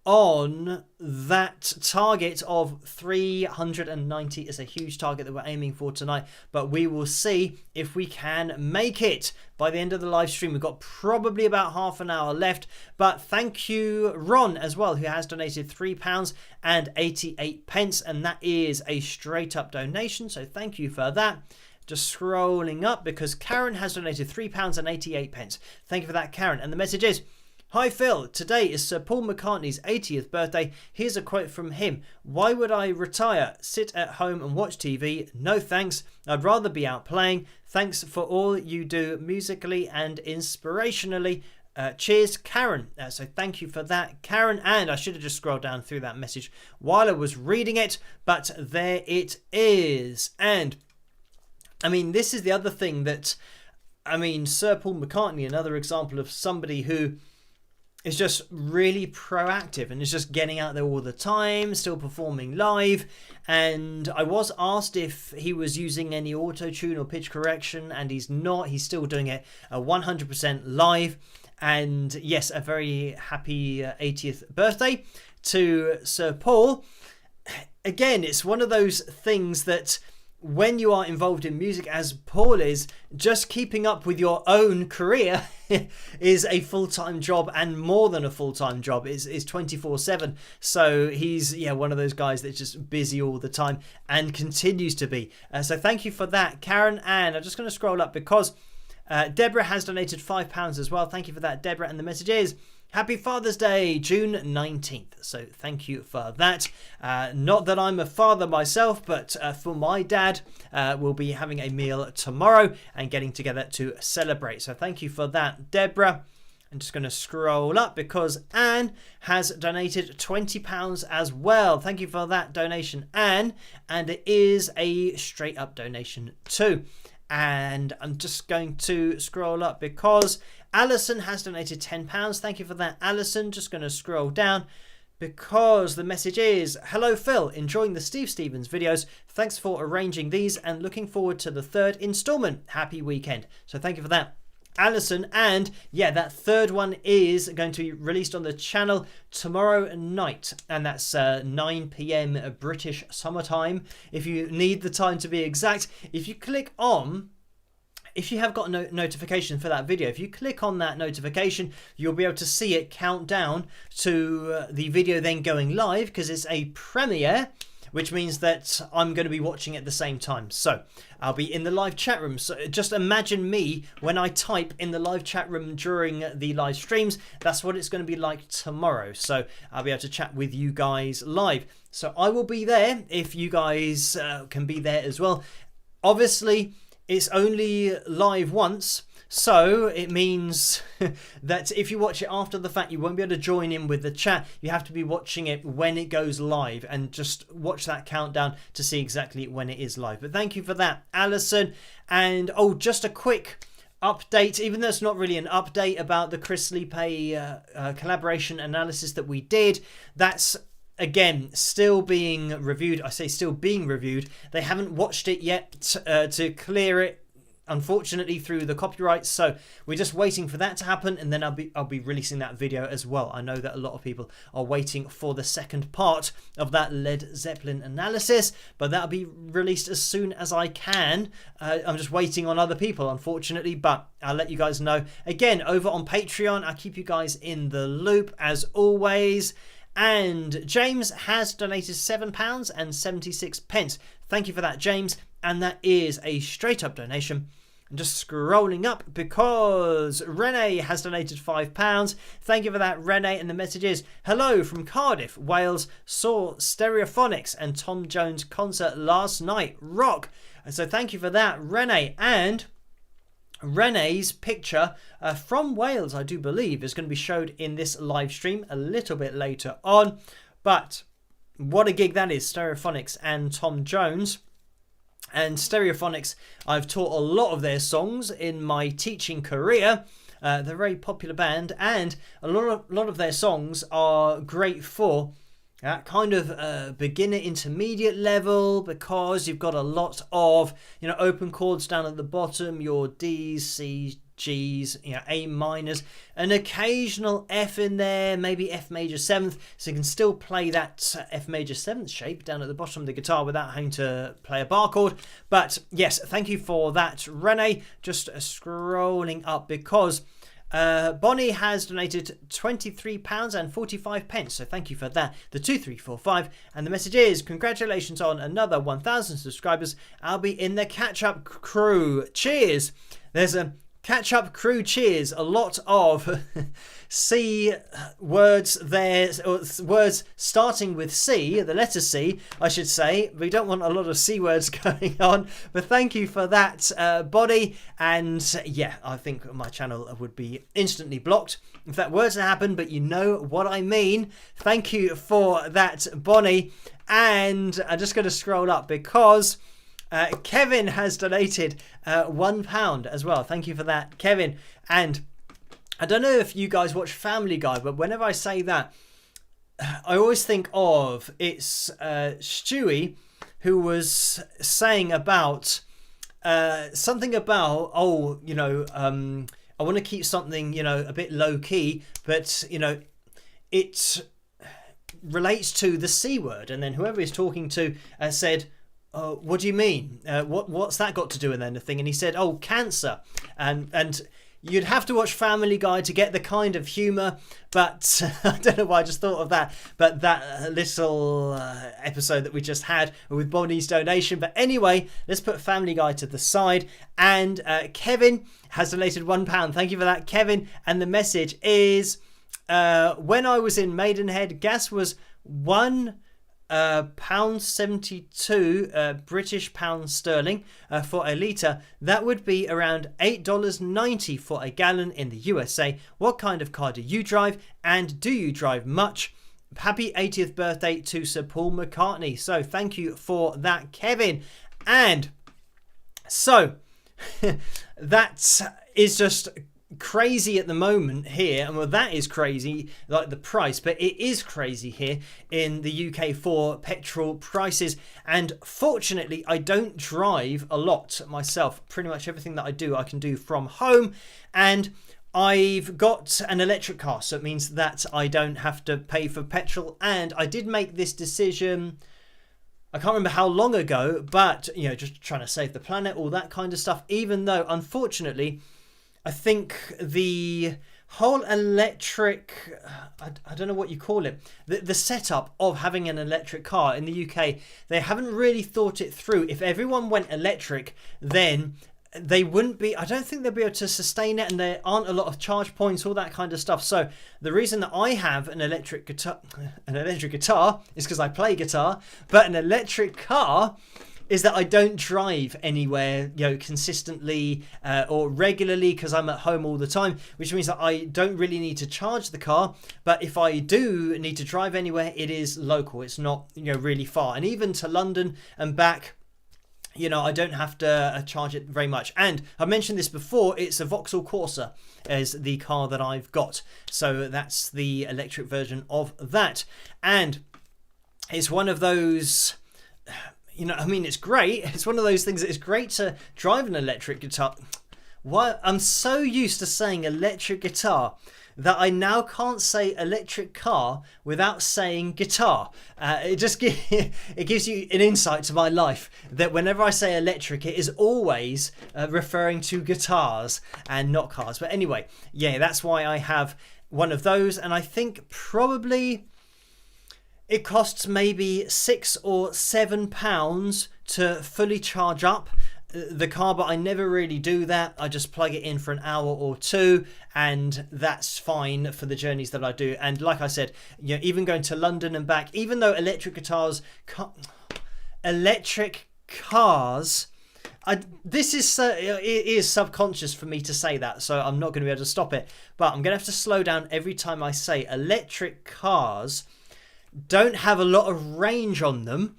on that target of 390. Is a huge target that we're aiming for tonight, but we will see if we can make it by the end of the live stream. We've got probably about half an hour left, but thank you, Ron, as well, who has donated £3.88, and that is a straight up donation, so thank you for that. Just scrolling up, because Karen has donated £3.88. Thank you for that, Karen, and the message is: "Hi Phil, today is Sir Paul McCartney's 80th birthday. Here's a quote from him. Why would I retire, sit at home and watch TV? No thanks. I'd rather be out playing. Thanks for all you do musically and inspirationally. Cheers, Karen." So thank you for that, Karen. And I should have just scrolled down through that message while I was reading it, but there it is. And I mean, this is the other thing that, Sir Paul McCartney, another example of somebody who is just really proactive and is just getting out there all the time, still performing live. And I was asked if he was using any auto-tune or pitch correction, and he's not. He's still doing it 100% live. And yes, a very happy 80th birthday to Sir Paul. Again, it's one of those things that when you are involved in music, as Paul is, just keeping up with your own career is a full-time job, and more than a full-time job. Is 24/7. So he's one of those guys that's just busy all the time and continues to be. So thank you for that, Karen. And I'm just going to scroll up, because Deborah has donated £5 as well. Thank you for that, Deborah. And the message is: "Happy Father's Day, June 19th. So thank you for that. Not that I'm a father myself, but for my dad, we'll be having a meal tomorrow and getting together to celebrate. So thank you for that, Deborah. I'm just going to scroll up, because Anne has donated £20 as well. Thank you for that donation, Anne. And it is a straight up donation too. And I'm just going to scroll up, because Alison has donated £10. Thank you for that, Alison. Just going to scroll down, because the message is: "Hello Phil, enjoying the Steve Stevens videos. Thanks for arranging these and looking forward to the third installment. Happy weekend." So thank you for that, Alison. And yeah, that third one is going to be released on the channel tomorrow night, and that's 9 p.m. British summertime, if you need the time to be exact. If you have got a notification for that video, if you click on that notification, you'll be able to see it count down to the video then going live, because it's a premiere, which means that I'm going to be watching at the same time. So I'll be in the live chat room. So just imagine me when I type in the live chat room during the live streams. That's what it's going to be like tomorrow. So I'll be able to chat with you guys live. So I will be there if you guys can be there as well. Obviously, it's only live once, so it means that if you watch it after the fact, you won't be able to join in with the chat. You have to be watching it when it goes live, and just watch that countdown to see exactly when it is live. But thank you for that, Alison. And just a quick update, even though it's not really an update, about the Chris Lipe collaboration analysis that we did. That's again still being reviewed. I say still being reviewed. They haven't watched it yet to clear it, unfortunately, through the copyright. So we're just waiting for that to happen, and then I'll be releasing that video as well. I know that a lot of people are waiting for the second part of that Led Zeppelin analysis, but that'll be released as soon as I can. I'm just waiting on other people, unfortunately, but I'll let you guys know. Again, over on Patreon, I'll keep you guys in the loop as always. And James has donated £7.76. Thank you for that, James. And that is a straight up donation. I'm just scrolling up, because Renee has donated £5. Thank you for that, Renee. And the message is: "Hello from Cardiff, Wales. Saw Stereophonics and Tom Jones concert last night. Rock." And so thank you for that, Renee. And Renee's picture from Wales, I do believe, is going to be showed in this live stream a little bit later on. But what a gig that is, Stereophonics and Tom Jones. And Stereophonics, I've taught a lot of their songs in my teaching career. They're a very popular band, and a lot of their songs are great for that kind of beginner intermediate level, because you've got a lot of, you know, open chords down at the bottom, your D's, C's, G's, you know, A minors, an occasional F in there, maybe F major 7th, so you can still play that F major 7th shape down at the bottom of the guitar without having to play a bar chord. But yes, thank you for that, Renee. Just scrolling up, because Bonnie has donated £23.45, so thank you for that. The 2345, and the message is, congratulations on another 1,000 subscribers. I'll be in the catch-up crew. Cheers. There's a catch-up crew cheers. A lot of C words there, or words starting with C, the letter C, I should say. We don't want a lot of C words going on, but thank you for that, Bonnie. And yeah, I think my channel would be instantly blocked if that were to happen, but you know what I mean. Thank you for that, Bonnie. And I'm just going to scroll up, because Kevin has donated £1 as well. Thank you for that, Kevin. And I don't know if you guys watch Family Guy, but whenever I say that, I always think of, it's Stewie, who was saying about something about, oh, you know, I want to keep something, you know, a bit low key, but, you know, it relates to the C word. And then whoever he's talking to said, what do you mean? What's that got to do with anything? And he said, oh, cancer. And you'd have to watch Family Guy to get the kind of humour, but I don't know why I just thought of that. But that little episode that we just had with Bonnie's donation. But anyway, let's put Family Guy to the side. And Kevin has donated £1. Thank you for that, Kevin. And the message is, when I was in Maidenhead, gas was £1.72 British pounds sterling for a litre. That would be around $8.90 for a gallon in the USA. What kind of car do you drive, and do you drive much? Happy 80th birthday to Sir Paul McCartney. So thank you for that, Kevin. And so that is just crazy at the moment here, and well, that is crazy, like the price, but it is crazy here in the UK for petrol prices. And fortunately, I don't drive a lot myself. Pretty much everything that I do, I can do from home, and I've got an electric car, so it means that I don't have to pay for petrol. And I did make this decision, I can't remember how long ago, but you know, just trying to save the planet, all that kind of stuff, even though unfortunately I think the whole electric, I don't know what you call it, the setup of having an electric car in the UK, they haven't really thought it through. If everyone went electric, then they wouldn't be, I don't think they'll be able to sustain it, and there aren't a lot of charge points, all that kind of stuff. So the reason that I have an electric guitar is because I play guitar, but an electric car is that I don't drive anywhere, you know, consistently or regularly, because I'm at home all the time, which means that I don't really need to charge the car. But if I do need to drive anywhere, it is local. It's not, you know, really far. And even to London and back, you know, I don't have to charge it very much. And I mentioned this before, it's a Vauxhall Corsa is the car that I've got. So that's the electric version of that. And it's one of those, you know, I mean, it's great. It's one of those things that it's great to drive an electric guitar. Why? I'm so used to saying electric guitar that I now can't say electric car without saying guitar. It just it gives you an insight to my life that whenever I say electric, it is always referring to guitars and not cars. But anyway, yeah, that's why I have one of those. And I think probably it costs maybe £6 or £7 to fully charge up the car, but I never really do that. I just plug it in for an hour or two, and that's fine for the journeys that I do. And like I said, you know, even going to London and back, even though electric cars This is it is subconscious for me to say that, so I'm not going to be able to stop it. But I'm going to have to slow down every time I say electric cars don't have a lot of range on them.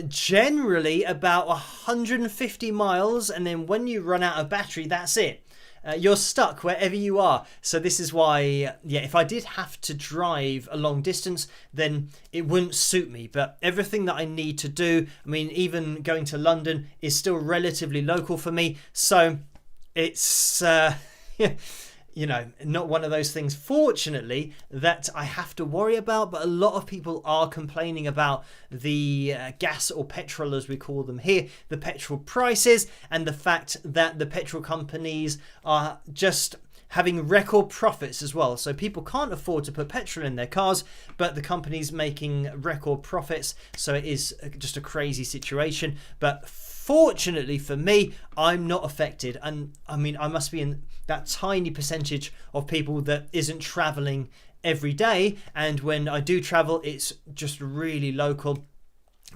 Generally about 150 miles, and then when you run out of battery, that's it. You're stuck wherever you are. So this is why, yeah, if I did have to drive a long distance, then it wouldn't suit me. But everything that I need to do, I mean, even going to London is still relatively local for me. So it's, you know, not one of those things, fortunately, that I have to worry about. But a lot of people are complaining about the gas or petrol, as we call them here, the petrol prices, and the fact that the petrol companies are just having record profits as well. So people can't afford to put petrol in their cars, but the company's making record profits. So it is just a crazy situation. But fortunately for me, I'm not affected. And I mean, I must be in that tiny percentage of people that isn't traveling every day. And when I do travel, it's just really local.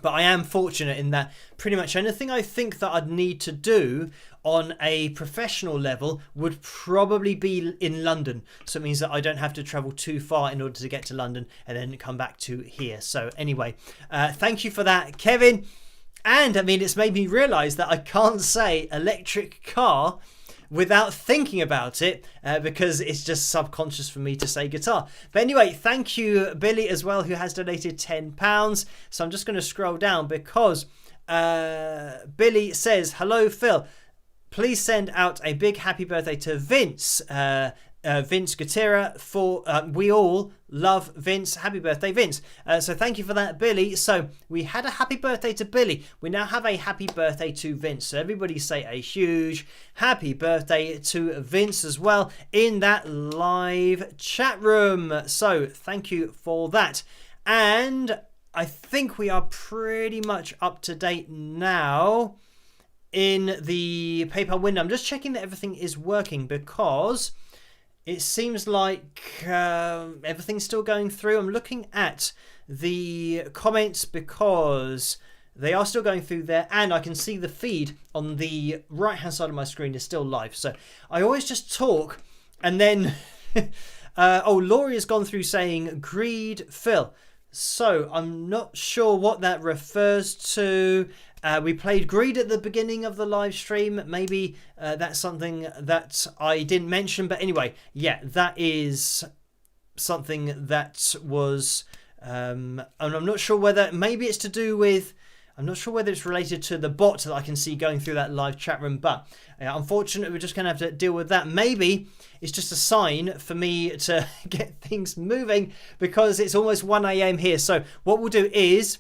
But I am fortunate in that pretty much anything I think that I'd need to do on a professional level would probably be in London. So it means that I don't have to travel too far in order to get to London and then come back to here. So anyway, thank you for that, Kevin. And I mean, it's made me realise that I can't say electric car without thinking about it, because it's just subconscious for me to say guitar. But anyway, thank you, Billy, as well, who has donated £10. So I'm just going to scroll down because Billy says, hello, Phil. Please send out a big happy birthday to Vince. Vince Gutierrez, for we all love Vince. Happy birthday, Vince. So thank you for that, Billy. So we had a happy birthday to Billy. We now have a happy birthday to Vince. So everybody say a huge happy birthday to Vince as well in that live chat room. So thank you for that. And I think we are pretty much up to date now in the PayPal window. I'm just checking that everything is working because it seems like everything's still going through. I'm looking at the comments because they are still going through there, and I can see the feed on the right hand side of my screen is still live. So I always just talk and then oh, Laurie has gone through saying greed Phil. So I'm not sure what that refers to. We played Greed at the beginning of the live stream. Maybe that's something that I didn't mention. But anyway, yeah, that is something that was... and I'm not sure whether... Maybe it's to do with... I'm not sure whether it's related to the bot that I can see going through that live chat room. But unfortunately, we're just going to have to deal with that. Maybe it's just a sign for me to get things moving because it's almost 1 a.m. here. So what we'll do is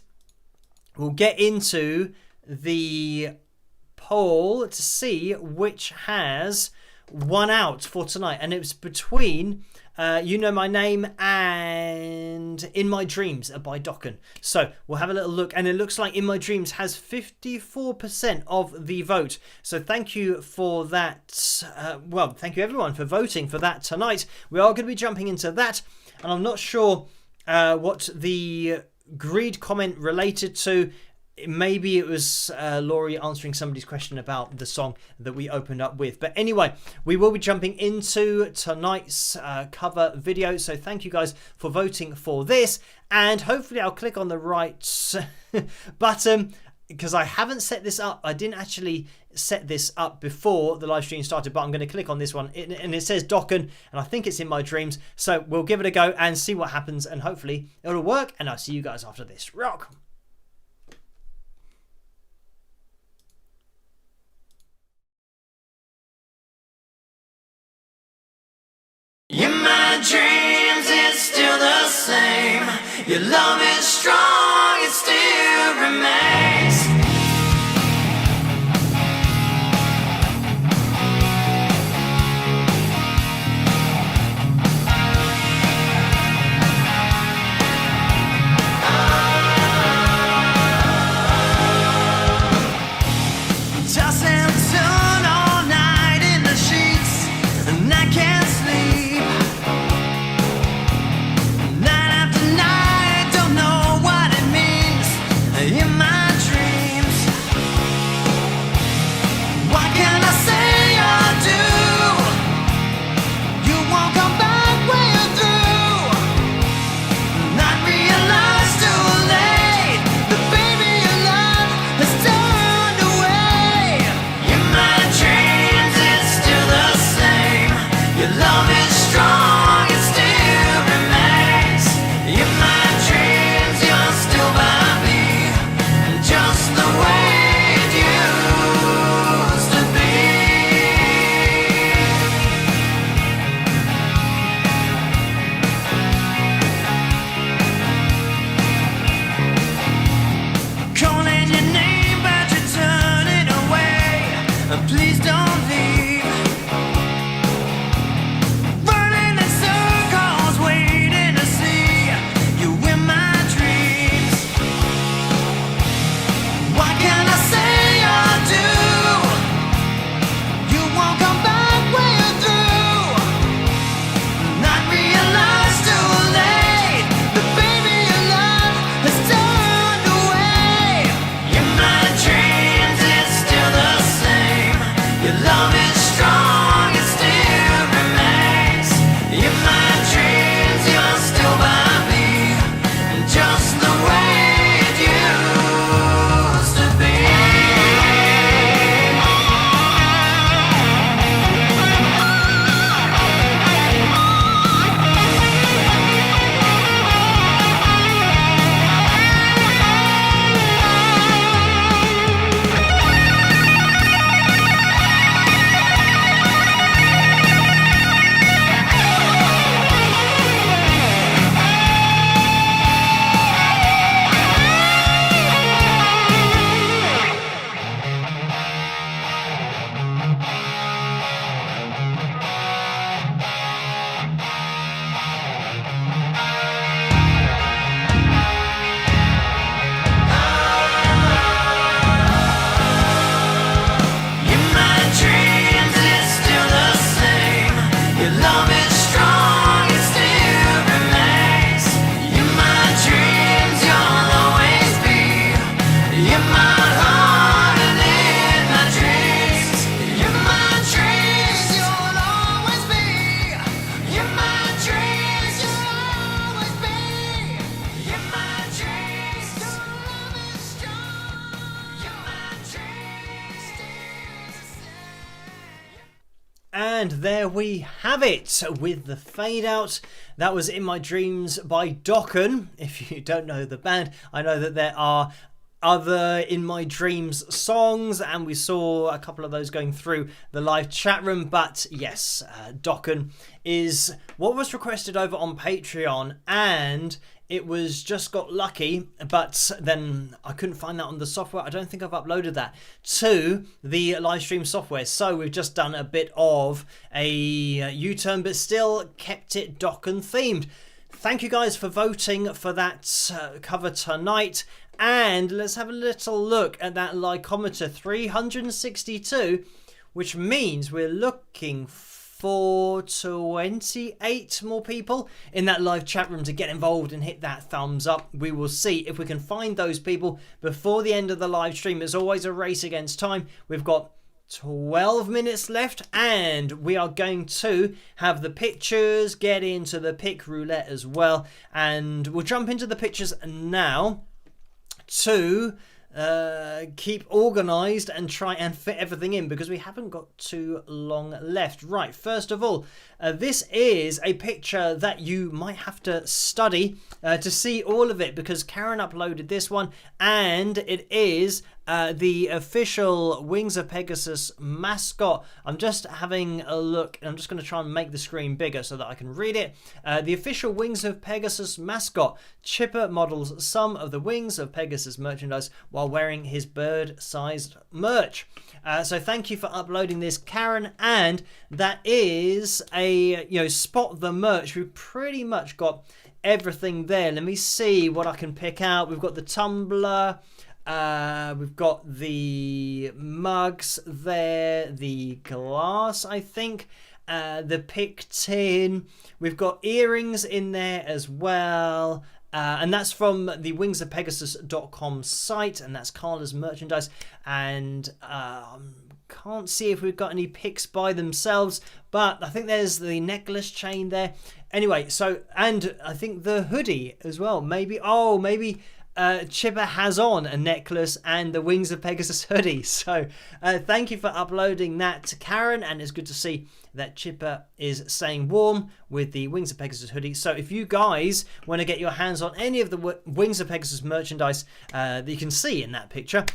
we'll get into the poll to see which has won out for tonight, and it was between You Know My Name and In My Dreams by Dokken. So we'll have a little look, and it looks like In My Dreams has 54% of the vote. So thank you for that. Well, thank you everyone for voting for that tonight. We are going to be jumping into that, and I'm not sure what the greed comment related to. Maybe it was Laurie answering somebody's question about the song that we opened up with. But anyway, we will be jumping into tonight's cover video. So thank you guys for voting for this. And hopefully I'll click on the right button because I haven't set this up. I didn't actually set this up before the live stream started, but I'm going to click on this one. And it says Dokken, and I think it's In My Dreams. So we'll give it a go and see what happens. And hopefully it'll work. And I'll see you guys after this. Rock! In my dreams it's still the same. Your love is strong, it still remains. Toss and turn all night in the sheets, and I can't sleep. Night after night, I don't know what it Please don't leave. Running in circles, waiting to see you in my dreams. What can I say or do? You won't come back when you're through. Not realize too late that baby your love has turned away. In my dreams it's still the same. Your love is strong, it still remains. In my dreams you're still by me, just the way it used to be. In my dreams it's still the same. Your love is strong, it still remains. In my dreams you'll always be. In my heart and in my dreams. In my dreams you'll always be. In my dreams you'll always be. In my dreams your love is strong. In my dreams still the same. And there we have it with the fade out. That was In My Dreams by Dokken. If you don't know the band, I know that there are other In My Dreams songs, and we saw a couple of those going through the live chat room. But yes, Dokken is what was requested over on Patreon, and it was just got lucky, but then I couldn't find that on the software. I don't think I've uploaded that to the live stream software. So we've just done a bit of a U-turn, but still kept it Dokken themed. Thank you guys for voting for that cover tonight. And let's have a little look at that lycometer, 362, which means we're looking for 28 more people in that live chat room to get involved and hit that thumbs up. We will see if we can find those people before the end of the live stream. It's always a race against time. We've got 12 minutes left, and we are going to have the pictures, get into the pick roulette as well, and we'll jump into the pictures now to keep organised and try and fit everything in, because we haven't got too long left. Right, first of all, this is a picture that you might have to study to see all of it, because Karen uploaded this one, and it is the official Wings of Pegasus mascot. I'm just having a look, and I'm just going to try and make the screen bigger so that I can read it. The official Wings of Pegasus mascot. Chipper models some of the Wings of Pegasus merchandise while wearing his bird-sized merch. So thank you for uploading this, Karen, and that is a spot the merch. We've pretty much got everything there. Let me see what I can pick out. We've got the tumbler. We've got the mugs there, the glass, I think, the pick tin. We've got earrings in there as well. And that's from the wingsofpegasus.com site, and that's Carla's merchandise. And can't see if we've got any picks by themselves, but I think there's the necklace chain there. Anyway, so, and I think the hoodie as well. Maybe Chipper has on a necklace and the Wings of Pegasus hoodie. So thank you for uploading that to Karen, and it's good to see that Chipper is staying warm with the Wings of Pegasus hoodie. So if you guys want to get your hands on any of the Wings of Pegasus merchandise that you can see in that picture,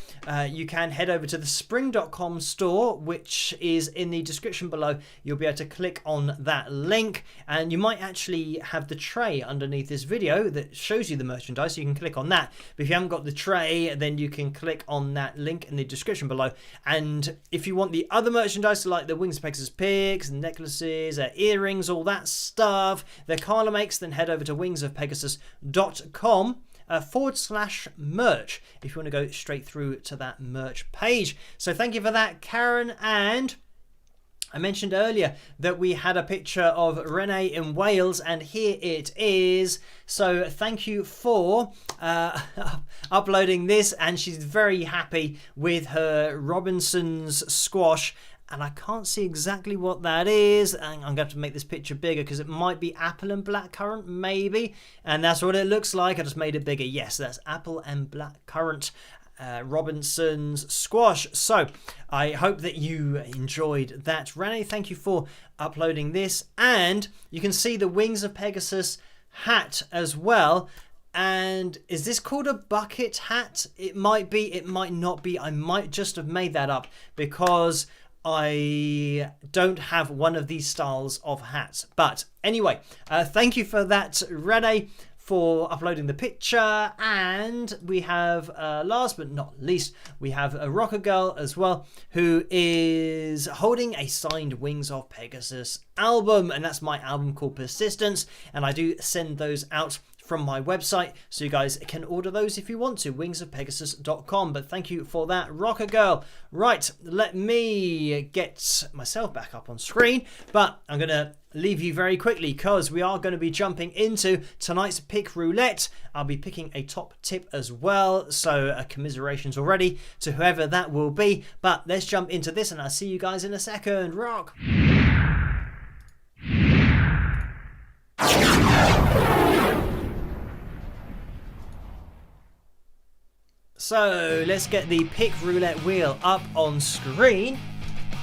you can head over to the spring.com store, which is in the description below. You'll be able to click on that link, and you might actually have the tray underneath this video that shows you the merchandise. So you can click on that that. But if you haven't got the tray, then you can click on that link in the description below. And if you want the other merchandise, like the Wings of Pegasus picks, necklaces, earrings, all that stuff that Carla makes, then head over to wingsofpegasus.com /merch if you want to go straight through to that merch page. So thank you for that, Karen. And I mentioned earlier that we had a picture of Renee in Wales, and here it is. So thank you for uploading this, and she's very happy with her Robinson's squash. And I can't see exactly what that is. And I'm going to have to make this picture bigger because it might be apple and blackcurrant, maybe. And that's what it looks like. I just made it bigger. Yes, that's apple and blackcurrant Robinson's squash. So I hope that you enjoyed that. Renee, thank you for uploading this. And you can see the Wings of Pegasus hat as well. And is this called a bucket hat? It might be, it might not be. I might just have made that up because I don't have one of these styles of hats. But anyway, thank you for that, Renee, for uploading the picture. And we have, last but not least, we have a rocker girl as well, who is holding a signed Wings of Pegasus album, and that's my album called Persistence, and I do send those out from my website, so you guys can order those if you want to, wingsofpegasus.com. But thank you for that, rocker girl. Right, let me get myself back up on screen, but I'm going to leave you very quickly because we are going to be jumping into tonight's pick roulette. I'll be picking a top tip as well, so commiserations already to whoever that will be. But let's jump into this, and I'll see you guys in a second. Rock! So let's get the pick roulette wheel up on screen,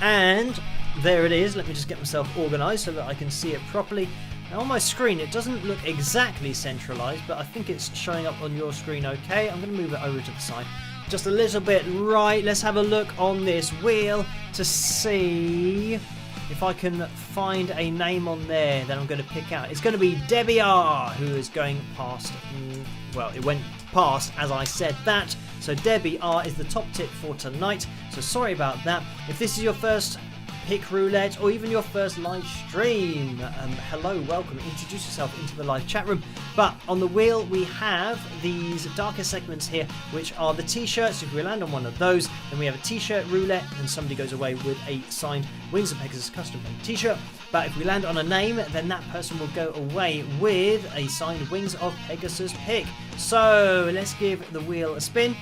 and there it is. Let me just get myself organised so that I can see it properly. Now on my screen it doesn't look exactly centralised, but I think it's showing up on your screen okay. I'm going to move it over to the side just a little bit. Right, let's have a look on this wheel to see if I can find a name on there that I'm going to pick out. It's going to be Debbie R, who is going past. Well, it went past as I said that. So Debbie R is the top tip for tonight. So sorry about that. If this is your first pick roulette or even your first live stream, hello, welcome. Introduce yourself into the live chat room. But on the wheel we have these darker segments here, which are the t-shirts. If we land on one of those, then we have a t-shirt roulette, and somebody goes away with a signed Wings of Pegasus custom made t-shirt. But if we land on a name, then that person will go away with a signed Wings of Pegasus pick. So let's give the wheel a spin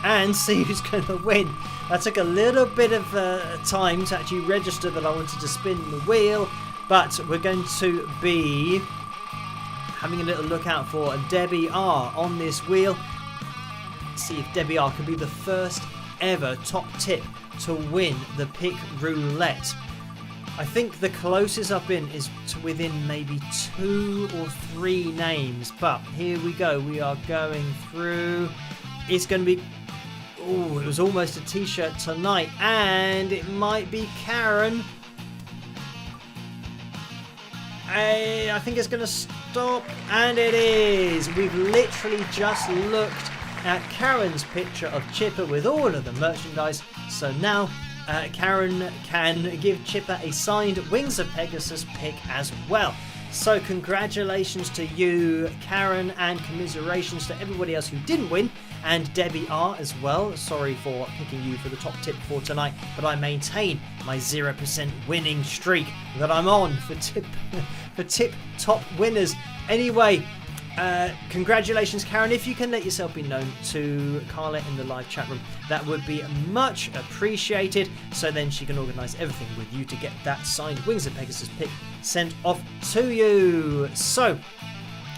and see who's going to win. That took a little bit of time to actually register that I wanted to spin the wheel, but we're going to be having a little look out for Debbie R on this wheel. See if Debbie R can be the first ever top tip to win the pick roulette. I think the closest I've been is to within maybe 2 or 3 names, but here we go. We are going through. It's going to be, oh, it was almost a t-shirt tonight, and it might be Karen. I think it's going to stop, and it is. We've literally just looked at Karen's picture of Chipper with all of the merchandise, so now Karen can give Chipper a signed Wings of Pegasus pick as well. So congratulations to you, Karen, and commiserations to everybody else who didn't win, and Debbie R as well. Sorry for picking you for the top tip for tonight, but I maintain my 0% winning streak that I'm on for tip top winners. Anyway, congratulations, Karen. If you can let yourself be known to Carla in the live chat room, that would be much appreciated, so then she can organise everything with you to get that signed Wings of Pegasus pick sent off to you. So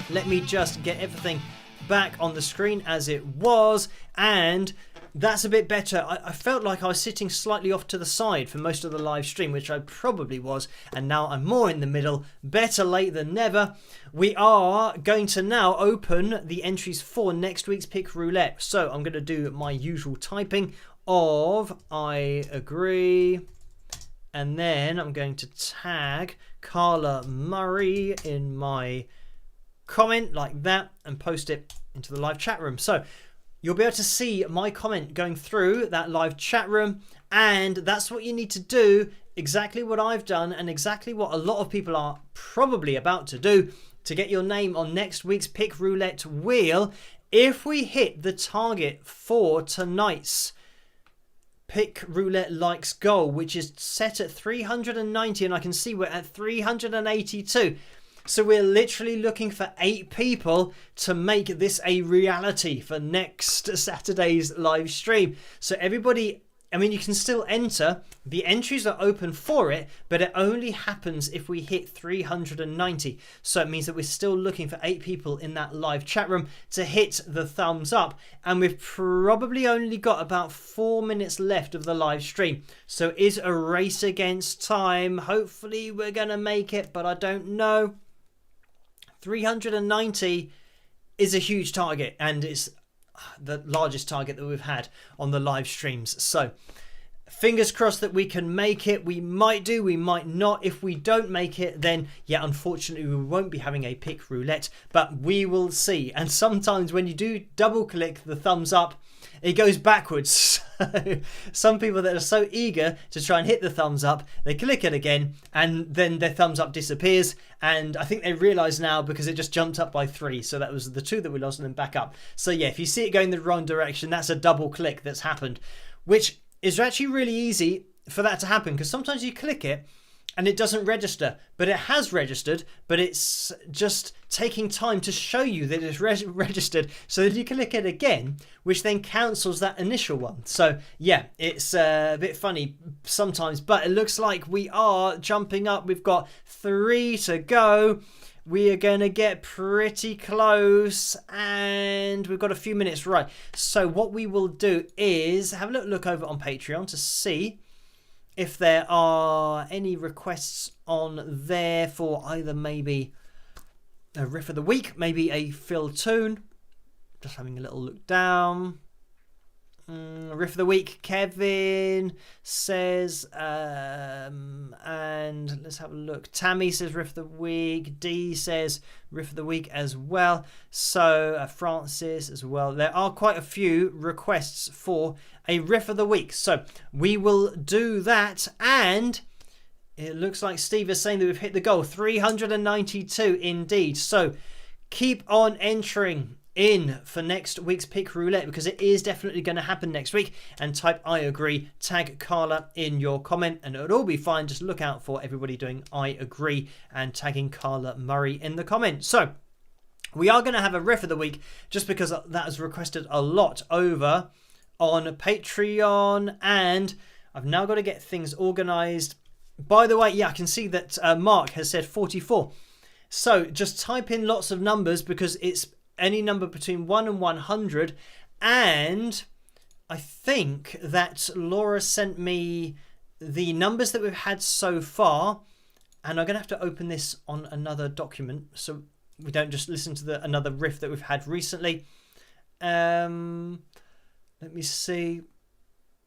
let me just get everything back on the screen as it was, and that's a bit better. I felt like I was sitting slightly off to the side for most of the live stream, which I probably was, and now I'm more in the middle. Better late than never. We are going to now open the entries for next week's pick roulette. So I'm going to do my usual typing of I agree, and then I'm going to tag Carla Murray in my comment like that and post it into the live chat room. So you'll be able to see my comment going through that live chat room, and that's what you need to do, exactly what I've done and exactly what a lot of people are probably about to do to get your name on next week's Pick Roulette wheel. If we hit the target for tonight's Pick Roulette Likes goal, which is set at 390, and I can see we're at 382. So we're literally looking for 8 people to make this a reality for next Saturday's live stream. So everybody, I mean, you can still enter. The entries are open for it, but it only happens if we hit 390. So it means that we're still looking for 8 people in that live chat room to hit the thumbs up. And we've probably only got about 4 minutes left of the live stream. So it is a race against time. Hopefully we're going to make it, but I don't know. 390 is a huge target, and it's the largest target that we've had on the live streams. So fingers crossed that we can make it. We might do, we might not. If we don't make it, then yeah, unfortunately we won't be having a Pick Roulette, but we will see. And sometimes when you do double click the thumbs up, it goes backwards. So some people that are so eager to try and hit the thumbs up, they click it again and then their thumbs up disappears. And I think they realise now because it just jumped up by 3. So that was the 2 that we lost and then back up. So yeah, if you see it going the wrong direction, that's a double click that's happened, which is actually really easy for that to happen, because sometimes you click it and it doesn't register, but it has registered, but it's just taking time to show you that it's registered, so that you click it again, which then cancels that initial one. So yeah, it's a bit funny sometimes, but it looks like we are jumping up. We've got 3 to go. We are going to get pretty close, and we've got a few minutes. Right, so what we will do is have a little look over on Patreon to see if there are any requests on there for either maybe a riff of the week, maybe a fill tune. Just having a little look down. Riff of the week, Kevin says, and let's have a look. Tammy says riff of the week. Dee says riff of the week as well. So Francis as well. There are quite a few requests for a riff of the week. So we will do that. And it looks like Steve is saying that we've hit the goal. 392 indeed. So keep on entering in for next week's Pick Roulette, because it is definitely going to happen next week. And type I agree, tag Carla in your comment, and it'll all be fine. Just look out for everybody doing I agree and tagging Carla Murray in the comment. So we are going to have a riff of the week, just because that has requested a lot over on Patreon, and I've now got to get things organized. By the way, yeah, I can see that Mark has said 44. So just type in lots of numbers, because it's any number between 1 and 100. And I think that Laura sent me the numbers that we've had so far, and I'm going to have to open this on another document so we don't just listen to another riff that we've had recently. Let me see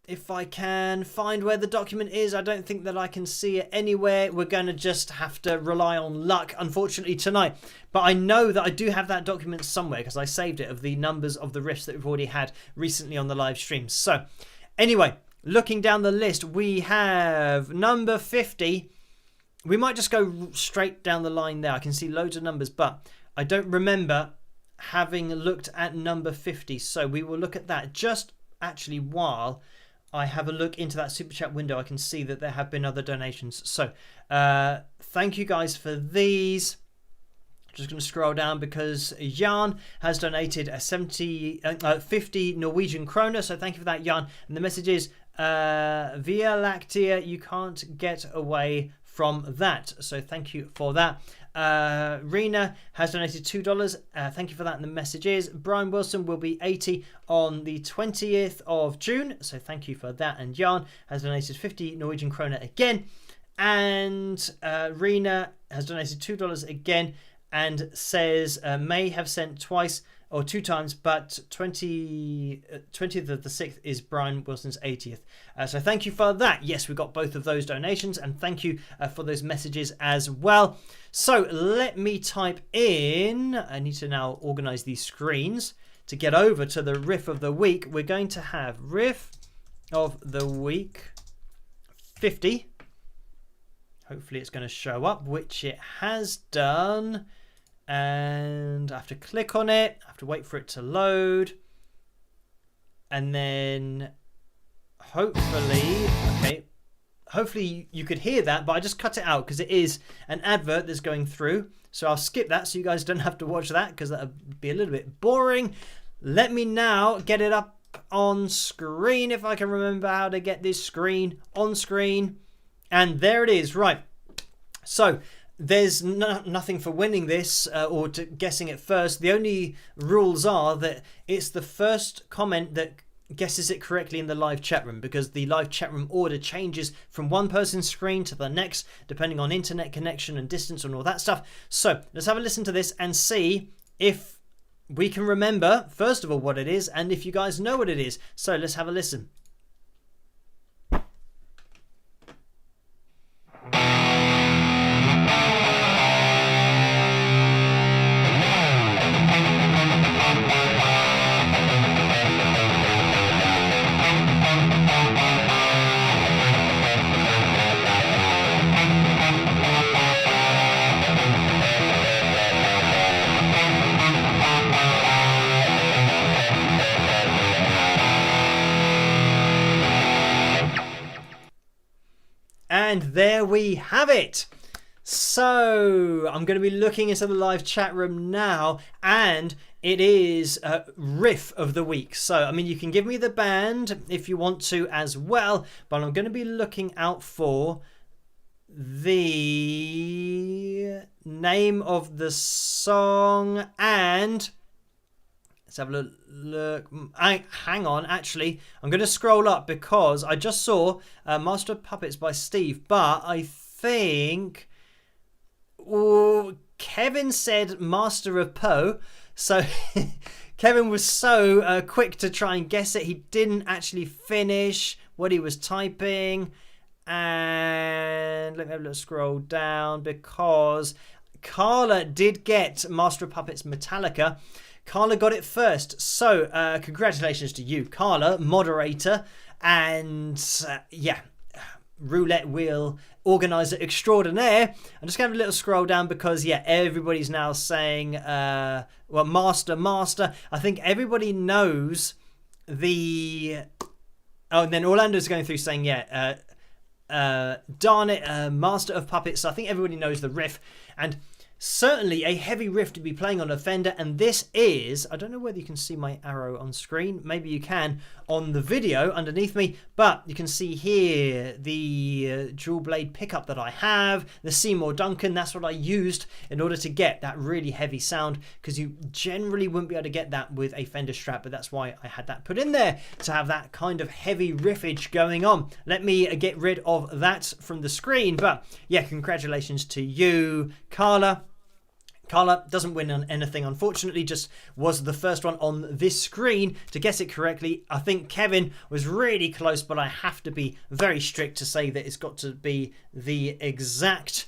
if I can find where the document is. I don't think that I can see it anywhere. We're going to just have to rely on luck, unfortunately, tonight. But I know that I do have that document somewhere, because I saved it, of the numbers of the riffs that we've already had recently on the live streams. So anyway, looking down the list, we have number 50. We might just go straight down the line there. I can see loads of numbers, but I don't remember having looked at number 50. So we will look at that just actually while I have a look into that super chat window. I can see that there have been other donations. So thank you guys for these. Just going to scroll down, because Jan has donated a 50 Norwegian kroner. So thank you for that, Jan. And the message is, Via Lactea, you can't get away from that. So thank you for that. Rena has donated $2. Thank you for that. And the message is, Brian Wilson will be 80 on the 20th of June. So thank you for that. And Jan has donated 50 Norwegian kroner again. And Rena has donated $2 again, and says May have sent twice or 2 times, but 20th of the 6th is Brian Wilson's 80th. So thank you for that. Yes, we got both of those donations, and thank you for those messages as well. So let me type in, I need to now organize these screens to get over to the riff of the week. We're going to have riff of the week 50. Hopefully it's going to show up, which it has done. And I have to click on it. I have to wait for it to load. And then hopefully, okay, hopefully you could hear that, but I just cut it out because it is an advert that's going through. So I'll skip that so you guys don't have to watch that because that would be a little bit boring. Let me now get it up on screen if I can remember how to get this screen on screen. And there it is. Right. So there's nothing for winning this or guessing it first. The only rules are that it's the first comment that guesses it correctly in the live chat room, because the live chat room order changes from one person's screen to the next depending on internet connection and distance and all that stuff. So let's have a listen to this and see if we can remember, first of all, what it is, and if you guys know what it is. So let's have a listen. And there we have it. So I'm going to be looking into the live chat room now, and it is riff of the week. So, I mean, you can give me the band if you want to as well, but I'm going to be looking out for the name of the song, and let's have a look. Hang on, actually, I'm going to scroll up because I just saw Master of Puppets by Steve, but I think Kevin said Master of Poe. So Kevin was so quick to try and guess it, he didn't actually finish what he was typing. And let me have a little scroll down because Carla did get Master of Puppets Metallica. Carla got it first. So congratulations to you, Carla, moderator. And yeah, roulette wheel organizer extraordinaire. I'm just going to have a little scroll down because, yeah, everybody's now saying, well, Master. I think everybody knows the... Oh, and then Orlando's going through saying, yeah, darn it, Master of Puppets. So I think everybody knows the riff. And certainly a heavy riff to be playing on a Fender, and this is, I don't know whether you can see my arrow on screen, maybe you can on the video underneath me, but you can see here the dual blade pickup that I have, the Seymour Duncan. That's what I used in order to get that really heavy sound, because you generally wouldn't be able to get that with a Fender Strat, but that's why I had that put in there, to have that kind of heavy riffage going on. Let me get rid of that from the screen, but yeah, congratulations to you, Carla. Carla doesn't win on anything, unfortunately, just was the first one on this screen to guess it correctly. I think Kevin was really close, but I have to be very strict to say that it's got to be the exact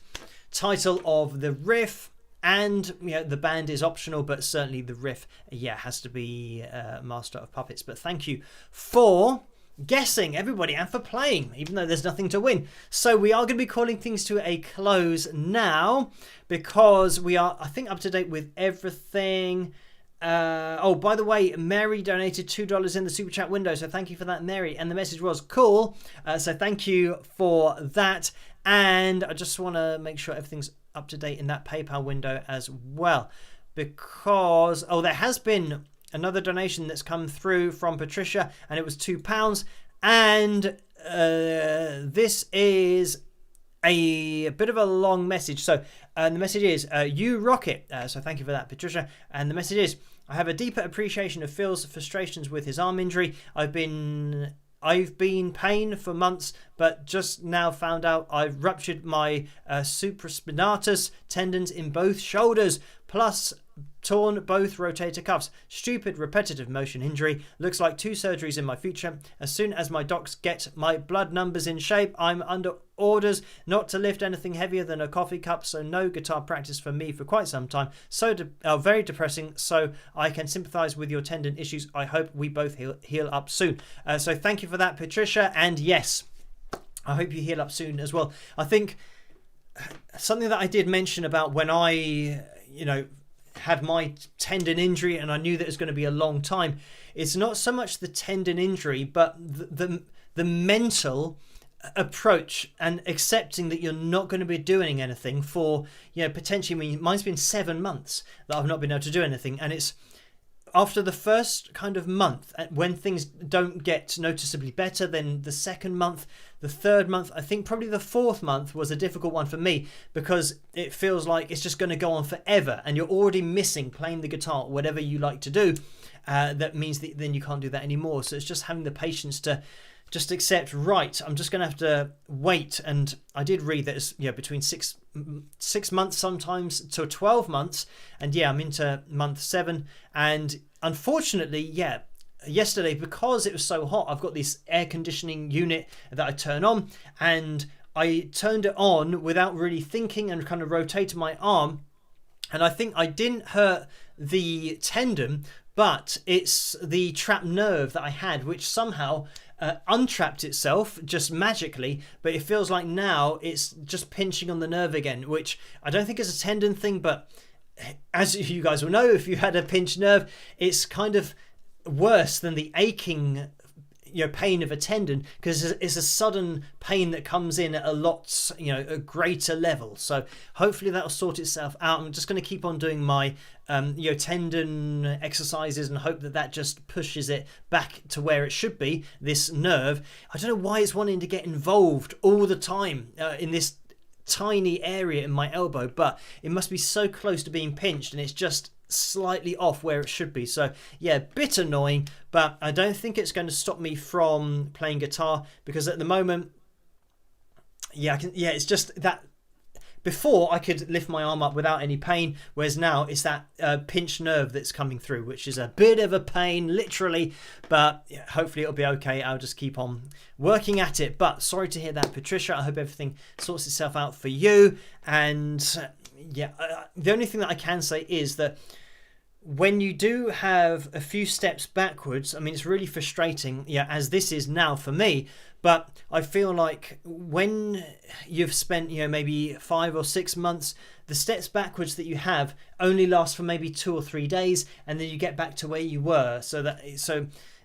title of the riff. And you know, the band is optional, but certainly the riff, yeah, has to be Master of Puppets. But thank you for guessing, everybody, and for playing, even though there's nothing to win. So we are going to be calling things to a close now, because we are, I think, up to date with everything. Oh, by the way, Mary donated $2 in the super chat window, so thank you for that, Mary. And the message was cool, so thank you for that. And I just want to make sure everything's up to date in that PayPal window as well, because there has been another donation that's come through from Patricia, and it was £2. And this is a bit of a long message. So the message is, you rock it. So thank you for that, Patricia. And the message is, I have a deeper appreciation of Phil's frustrations with his arm injury. I've been pain for months, but just now found out I've ruptured my supraspinatus tendons in both shoulders. plus torn both rotator cuffs. Stupid repetitive motion injury. Looks like 2 surgeries in my future. As soon as my docs get my blood numbers in shape, I'm under orders not to lift anything heavier than a coffee cup, so no guitar practice for me for quite some time. So very depressing, so I can sympathize with your tendon issues. I hope we both heal up soon. So thank you for that, Patricia, and yes, I hope you heal up soon as well. I think something that I did mention about when I, had my tendon injury and I knew that it was going to be a long time, it's not so much the tendon injury, but the mental approach and accepting that you're not going to be doing anything for, potentially, mine's been 7 months that I've not been able to do anything. And it's after the first kind of month, when things don't get noticeably better, then the second month, the third month, I think probably the fourth month was a difficult one for me, because it feels like it's just going to go on forever and you're already missing playing the guitar, whatever you like to do. That means that then you can't do that anymore. So it's just having the patience to just accept, right, I'm just going to have to wait. And I did read that it's between six months sometimes to 12 months. And I'm into month 7. And unfortunately, yesterday, because it was so hot, I've got this air conditioning unit that I turn on, and I turned it on without really thinking and kind of rotated my arm. And I think I didn't hurt the tendon, but it's the trapped nerve that I had, which somehow untrapped itself just magically, but it feels like now it's just pinching on the nerve again, which I don't think is a tendon thing, but as you guys will know, if you had a pinched nerve, it's kind of worse than the aching pain of a tendon, because it's a sudden pain that comes in at a greater level. So hopefully that'll sort itself out. I'm just going to keep on doing my tendon exercises and hope that just pushes it back to where it should be, this nerve. I don't know why it's wanting to get involved all the time in this tiny area in my elbow, but it must be so close to being pinched and it's just slightly off where it should be. So bit annoying, but I don't think it's going to stop me from playing guitar, because at the moment it's just that before I could lift my arm up without any pain, whereas now it's that pinched nerve that's coming through, which is a bit of a pain, literally, but hopefully it'll be okay. I'll just keep on working at it. But sorry to hear that, Patricia. I hope everything sorts itself out for you. And the only thing that I can say is that when you do have a few steps backwards, I mean, it's really frustrating, as this is now for me, but I feel like when you've spent, maybe 5 or 6 months, the steps backwards that you have only last for maybe 2 or 3 days, and then you get back to where you were. So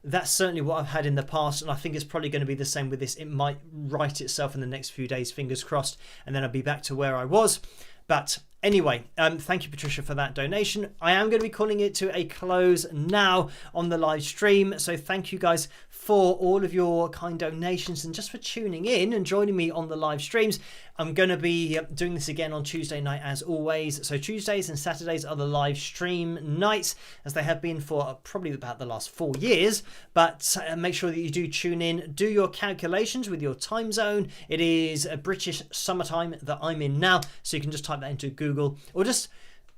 that's certainly what I've had in the past, and I think it's probably going to be the same with this. It might right itself in the next few days, fingers crossed, and then I'll be back to where I was. But anyway, thank you, Patricia, for that donation. I am going to be calling it to a close now on the live stream. So thank you guys for all of your kind donations and just for tuning in and joining me on the live streams. I'm going to be doing this again on Tuesday night as always. So Tuesdays and Saturdays are the live stream nights, as they have been for probably about the last 4 years. But make sure that you do tune in, do your calculations with your time zone. It is a British summertime that I'm in now, so you can just type that into Google, or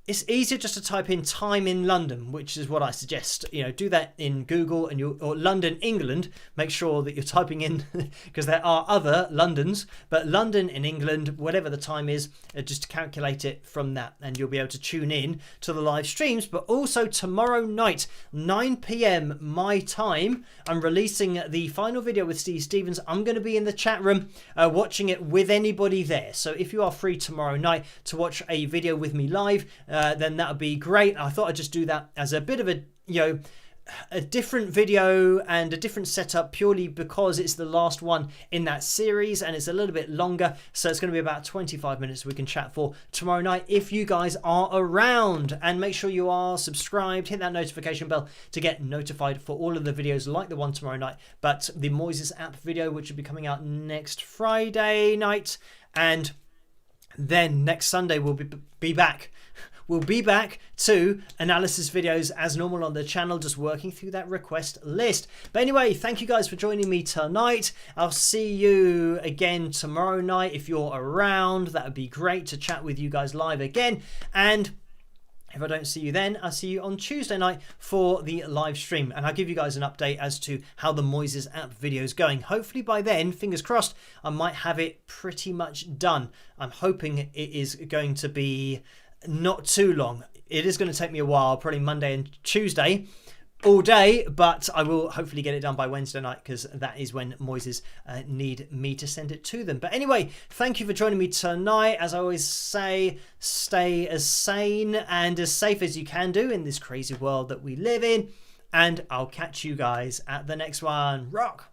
it's easier just to type in time in London, which is what I suggest. Do that in Google, or London, England. Make sure that you're typing in, because there are other Londons, but London in England, whatever the time is, just calculate it from that, and you'll be able to tune in to the live streams. But also tomorrow night, 9 p.m. my time, I'm releasing the final video with Steve Stevens. I'm going to be in the chat room watching it with anybody there. So if you are free tomorrow night to watch a video with me live, then that would be great. I thought I'd just do that as a bit of a different video and a different setup, purely because it's the last one in that series and it's a little bit longer. So it's going to be about 25 minutes we can chat for tomorrow night if you guys are around. And make sure you are subscribed, hit that notification bell to get notified for all of the videos like the one tomorrow night, but the Moises app video, which will be coming out next Friday night, and then next Sunday we'll be back. We'll be back to analysis videos as normal on the channel, just working through that request list. But anyway, thank you guys for joining me tonight. I'll see you again tomorrow night if you're around. That would be great to chat with you guys live again. And If I don't see you then, I'll see you on Tuesday night for the live stream. And I'll give you guys an update as to how the Moises app video is going. Hopefully by then, fingers crossed, I might have it pretty much done. I'm hoping it is going to be not too long. It is going to take me a while, probably Monday and Tuesday, all day, but I will hopefully get it done by Wednesday night, because that is when Moises need me to send it to them. But anyway, thank you for joining me tonight. As I always say, stay as sane and as safe as you can do in this crazy world that we live in, and I'll catch you guys at the next one. Rock!